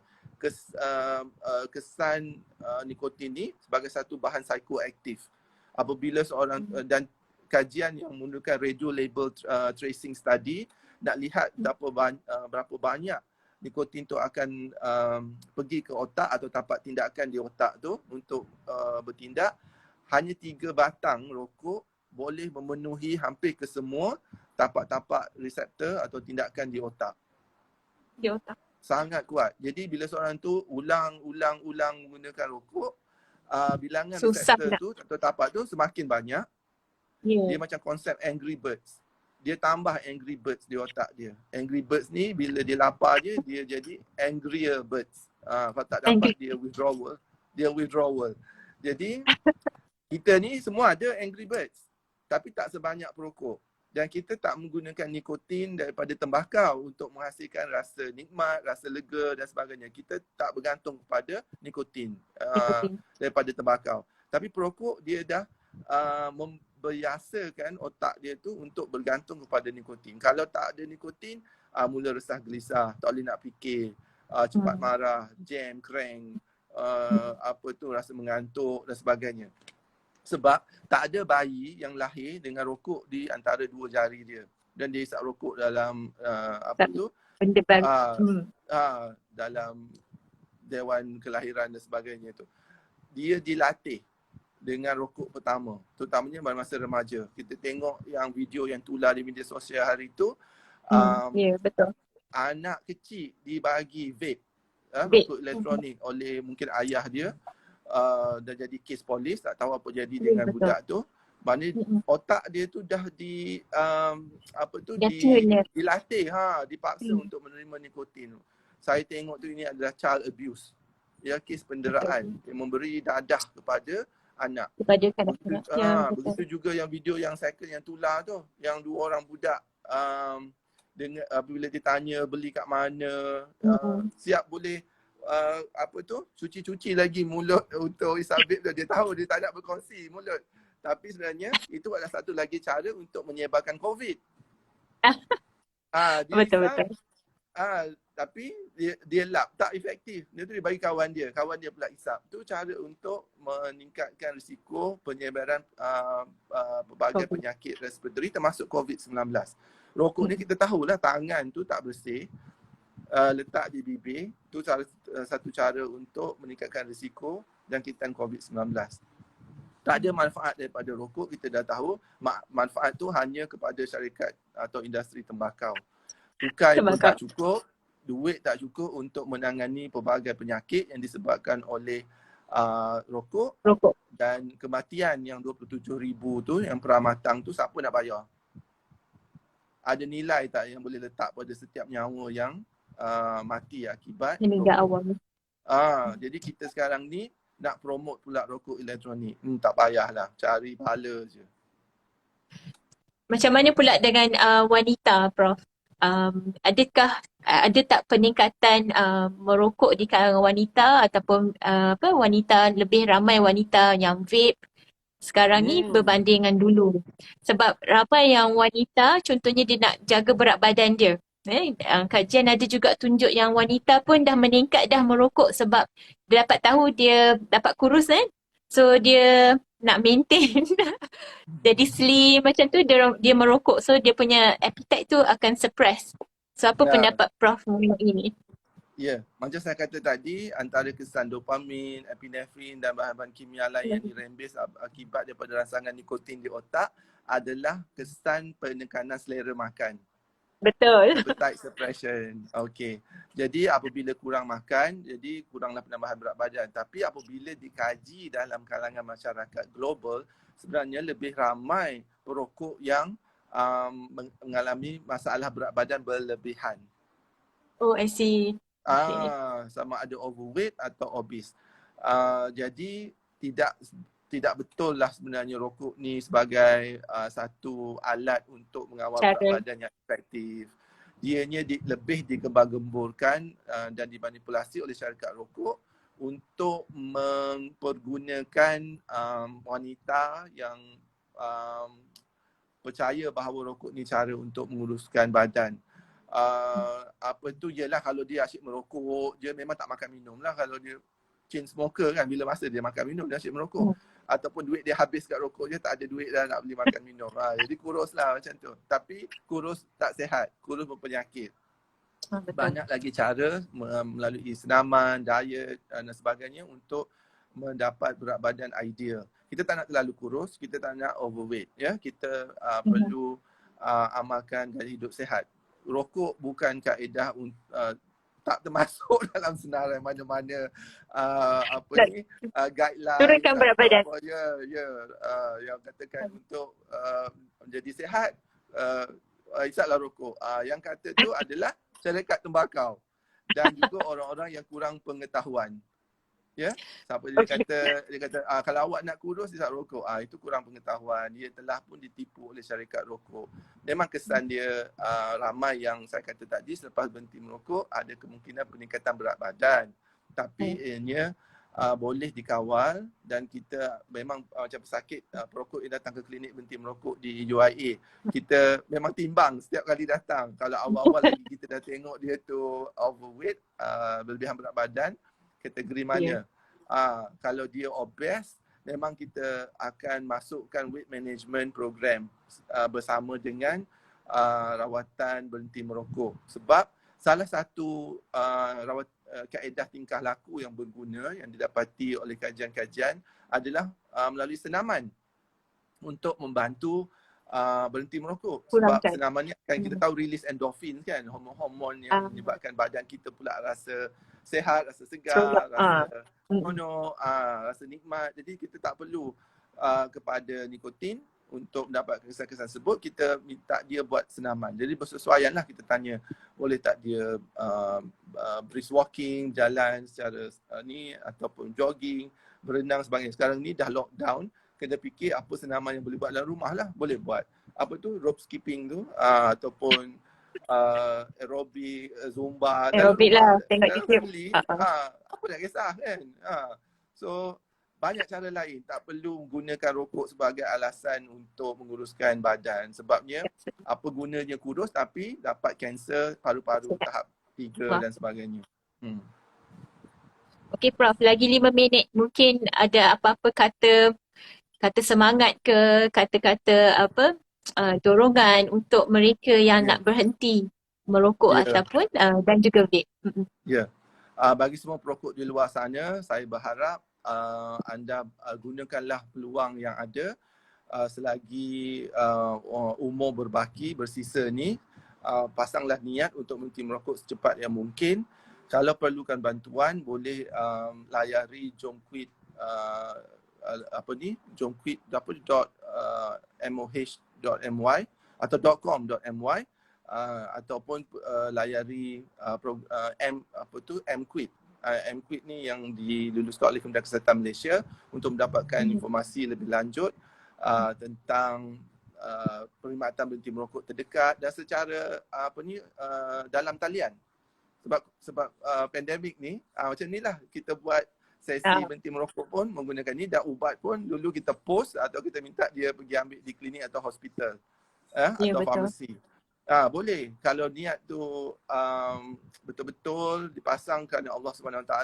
B: kesan nikotin ni sebagai satu bahan psikoaktif. Apabila seorang dan kajian yang menggunakan radio label tracing study nak lihat berapa banyak nikotin tu akan pergi ke otak atau tapak tindakan di otak tu untuk bertindak, hanya 3 batang rokok boleh memenuhi hampir ke semua tapak-tapak reseptor atau tindakan di otak.
A: Di otak.
B: Sangat kuat. Jadi bila seorang tu ulang menggunakan rokok, bilangan
A: Susah
B: reseptor tu atau tapak tu semakin banyak. Dia macam konsep Angry Birds. Dia tambah Angry Birds di otak dia. Angry Birds ni bila dia lapar je, dia jadi angrier birds. Kalau tak dapat dia withdrawal. Jadi kita ni semua ada Angry Birds, tapi tak sebanyak perokok. Dan kita tak menggunakan nikotin daripada tembakau untuk menghasilkan rasa nikmat, rasa lega dan sebagainya. Kita tak bergantung kepada nikotin daripada tembakau. Tapi perokok dia dah membiasakan otak dia tu untuk bergantung kepada nikotin. Kalau tak ada nikotin, mula resah gelisah, tak boleh nak fikir, cepat marah, jam, crank, rasa mengantuk dan sebagainya. Sebab tak ada bayi yang lahir dengan rokok di antara 2 jari dia. Dan dia hisap rokok dalam
A: benda baru.
B: Dalam dewan kelahiran dan sebagainya tu. Dia dilatih dengan rokok pertama, terutamanya pada masa remaja. Kita tengok yang video yang tular di media sosial hari tu,
A: betul.
B: anak kecil dibagi vape, rokok elektronik oleh mungkin ayah dia. Dah jadi kes polis, tak tahu apa jadi dengan budak tu. Maknanya otak dia tu dah dilatih, dipaksa untuk menerima nikotin. Saya tengok tu ini adalah child abuse. Ya, kes penderaan yang memberi dadah kepada anak.
A: Kepada kanak-kanak.
B: Begitu juga yang video yang second yang tular tu, yang 2 orang budak dengan bila ditanya beli kat mana, siap boleh cuci-cuci lagi mulut untuk isabit dia tahu dia tak nak berkongsi mulut. Tapi sebenarnya itu adalah satu lagi cara untuk menyebarkan COVID.
A: Betul.
B: Tapi dia lap tak efektif. Dia tu dia bagi kawan dia pula isap. Tu cara untuk meningkatkan risiko penyebaran pelbagai penyakit respiratory termasuk COVID-19. Rokok ni kita tahulah tangan tu tak bersih. Letak di bibir, tu satu cara untuk meningkatkan risiko jangkitan COVID-19. Tak ada manfaat daripada rokok, kita dah tahu. Manfaat tu hanya kepada syarikat atau industri tembakau. Cukai pun tak cukup, duit tak cukup untuk menangani pelbagai penyakit yang disebabkan oleh rokok. Dan kematian yang 27,000 tu, yang peramatang tu, siapa nak bayar? ada nilai tak yang boleh letak pada setiap nyawa yang mati akibat
A: Meninggal
B: rokok.
A: awam.
B: Jadi kita sekarang ni nak promote pula rokok elektronik. Tak payahlah, cari pahala je.
A: Macam mana pula dengan wanita, Prof? Ada tak peningkatan merokok di kalangan wanita ataupun wanita, lebih ramai wanita yang vape sekarang ni berbanding dengan dulu? Sebab ramai yang wanita, contohnya dia nak jaga berat badan dia. Kajian ada juga tunjuk yang wanita pun dah meningkat dah merokok sebab dia dapat tahu dia dapat kurus kan. So dia nak maintain jadi slim macam tu, dia merokok, so dia punya appetite tu akan suppress. So apa pendapat Prof mengenai ini?
B: Ya, macam saya kata tadi, antara kesan dopamin, epinefrin dan bahan-bahan kimia lain yang dirembes akibat daripada rangsangan nikotin di otak adalah kesan penekanan selera makan.
A: Betul.
B: Appetite suppression. Okey. Jadi apabila kurang makan, jadi kuranglah penambahan berat badan. Tapi apabila dikaji dalam kalangan masyarakat global, sebenarnya lebih ramai perokok yang mengalami masalah berat badan berlebihan.
A: Oh, I see. Okay.
B: Sama ada overweight atau obese. Jadi tidak betul lah sebenarnya rokok ni sebagai satu alat untuk mengawal berat badan yang efektif. Dianya lebih digembar-gemburkan dan dimanipulasi oleh syarikat rokok untuk mempergunakan wanita yang percaya bahawa rokok ni cara untuk menguruskan badan. Ialah kalau dia asyik merokok, dia memang tak makan minum lah. Kalau dia chain smoker kan, bila masa dia makan minum, dia asyik merokok. Ataupun duit dia habis kat rokok, dia tak ada duit dah nak beli makan minum. Jadi kurus lah macam tu. Tapi kurus tak sihat, kurus berpenyakit. Banyak lagi cara melalui senaman, diet dan sebagainya untuk mendapat berat badan ideal. Kita tak nak terlalu kurus, kita tak nak overweight. Ya, kita perlu amalkan gaya hidup sihat. Rokok bukan kaedah tak termasuk dalam senarai mana-mana guideline.
A: Turunkan berat badan.
B: Yang katakan untuk menjadi sihat, isaplah rokok. Yang kata tu adalah syarikat tembakau dan juga orang-orang yang kurang pengetahuan. Ya, siapa dia kata kalau awak nak kurus dia tak rokok. Itu kurang pengetahuan. Dia telah pun ditipu oleh syarikat rokok. Memang kesan dia ramai yang saya kata tadi selepas berhenti merokok ada kemungkinan peningkatan berat badan. Tapi ianya boleh dikawal dan kita memang macam pesakit perokok yang datang ke klinik berhenti merokok di UIA. Kita memang timbang setiap kali datang. Kalau awal-awal lagi kita dah tengok dia tu overweight, berlebihan berat badan, kategori mana. Kalau dia obes, memang kita akan masukkan weight management program bersama dengan rawatan berhenti merokok. Sebab salah satu kaedah tingkah laku yang berguna yang didapati oleh kajian-kajian adalah melalui senaman untuk membantu berhenti merokok. Sebab senamannya kan kita tahu release endorphin kan, hormon-hormon yang menyebabkan badan kita pula rasa sehat, rasa segar, rasa rasa nikmat. Jadi kita tak perlu kepada nikotin untuk mendapatkan kesan-kesan tersebut. Kita minta dia buat senaman. Jadi bersesuaianlah, kita tanya boleh tak dia brisk walking, jalan secara ataupun jogging, berenang sebagainya. Sekarang ni dah lockdown, kena fikir apa senaman yang boleh buat dalam rumah lah. Boleh buat apa tu, rope skipping tu, ataupun aerobik, zumba.
A: Aerobik lah, tengok YouTube.
B: Apa nak kisah kan. So banyak cara lain, tak perlu menggunakan rokok sebagai alasan untuk menguruskan badan. Sebabnya apa gunanya kurus tapi dapat kanser paru-paru tahap 3 dan sebagainya.
A: Okey Prof, lagi 5 minit. Mungkin ada apa-apa kata semangat ke, kata-kata dorongan untuk mereka yang nak berhenti merokok ataupun dan juga vape.
B: Bagi semua perokok di luar sana, saya berharap anda gunakanlah peluang yang ada selagi umur berbaki bersisa ni. Pasanglah niat untuk berhenti merokok secepat yang mungkin. Kalau perlukan bantuan, boleh layari Jomquit jomquit.moh.my atau .com.my. ataupun layari MQuit. MQuit ni yang diluluskan oleh Kementerian Kesihatan Malaysia untuk mendapatkan informasi lebih lanjut tentang perkhidmatan berhenti merokok terdekat dan secara dalam talian. Sebab pandemik ni macam inilah kita buat sesi berhenti merokok pun menggunakan ni, dan ubat pun dulu kita post atau kita minta dia pergi ambil di klinik atau hospital atau farmasi. Boleh kalau niat tu betul-betul dipasang kerana Allah SWT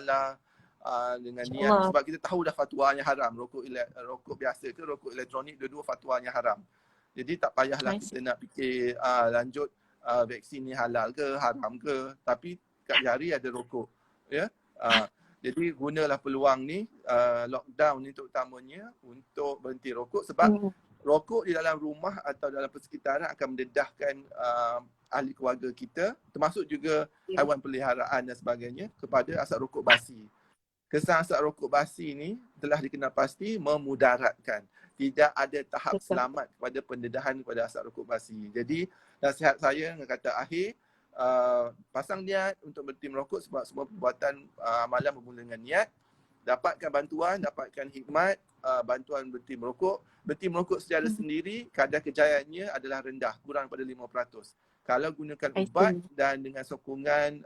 B: dengan niat, sebab kita tahu dah fatwanya haram, rokok biasa ke rokok elektronik, dua-dua fatwanya haram. Jadi tak payahlah kita nak fikir lanjut vaksin ni halal ke haram ke, tapi kat jari ada rokok, ya. Jadi gunalah peluang ni, lockdown ni terutamanya untuk berhenti rokok, sebab rokok di dalam rumah atau dalam persekitaran akan mendedahkan ahli keluarga kita, termasuk juga haiwan peliharaan dan sebagainya, kepada asap rokok basi. Kesan asap rokok basi ni telah dikenal pasti memudaratkan. Tidak ada tahap selamat kepada pendedahan kepada asap rokok basi. Jadi nasihat saya dengan kata akhir, pasang niat untuk berhenti merokok, sebab semua perbuatan amalan bermula dengan niat. Dapatkan bantuan, dapatkan hikmat, bantuan berhenti merokok. Berhenti merokok secara sendiri, kadar kejayaannya adalah rendah, kurang pada 5%. Kalau gunakan ubat dan dengan sokongan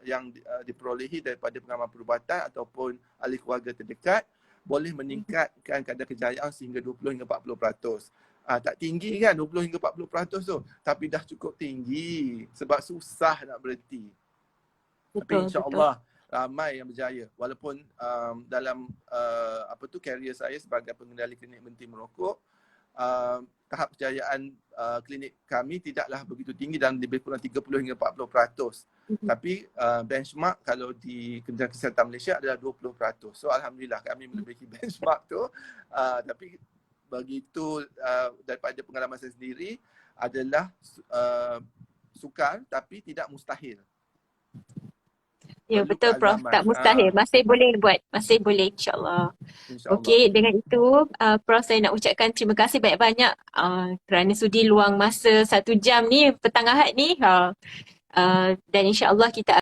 B: yang diperolehi daripada pengamal perubatan ataupun ahli keluarga terdekat, boleh meningkatkan kadar kejayaan sehingga 20 hingga 40%. Tak tinggi kan 20 hingga 40% tu, tapi dah cukup tinggi sebab susah nak berhenti. Tapi insya-Allah ramai yang berjaya. Walaupun dalam career saya sebagai pengendali klinik berhenti merokok, tahap kejayaan klinik kami tidaklah begitu tinggi dan lebih kurang 30 hingga 40%. Tapi benchmark kalau di Kementerian Kesihatan Malaysia adalah 20%. So alhamdulillah kami melebihi benchmark tu. Tapi begitu daripada pengalaman saya sendiri adalah sukar tapi tidak mustahil.
A: Ya, betul Prof, tak mustahil, masih boleh buat, masih boleh insya-Allah. Okey, dengan itu Prof, saya nak ucapkan terima kasih banyak-banyak kerana sudi luang masa 1 jam ni petang Ahad ni, dan insya-Allah kita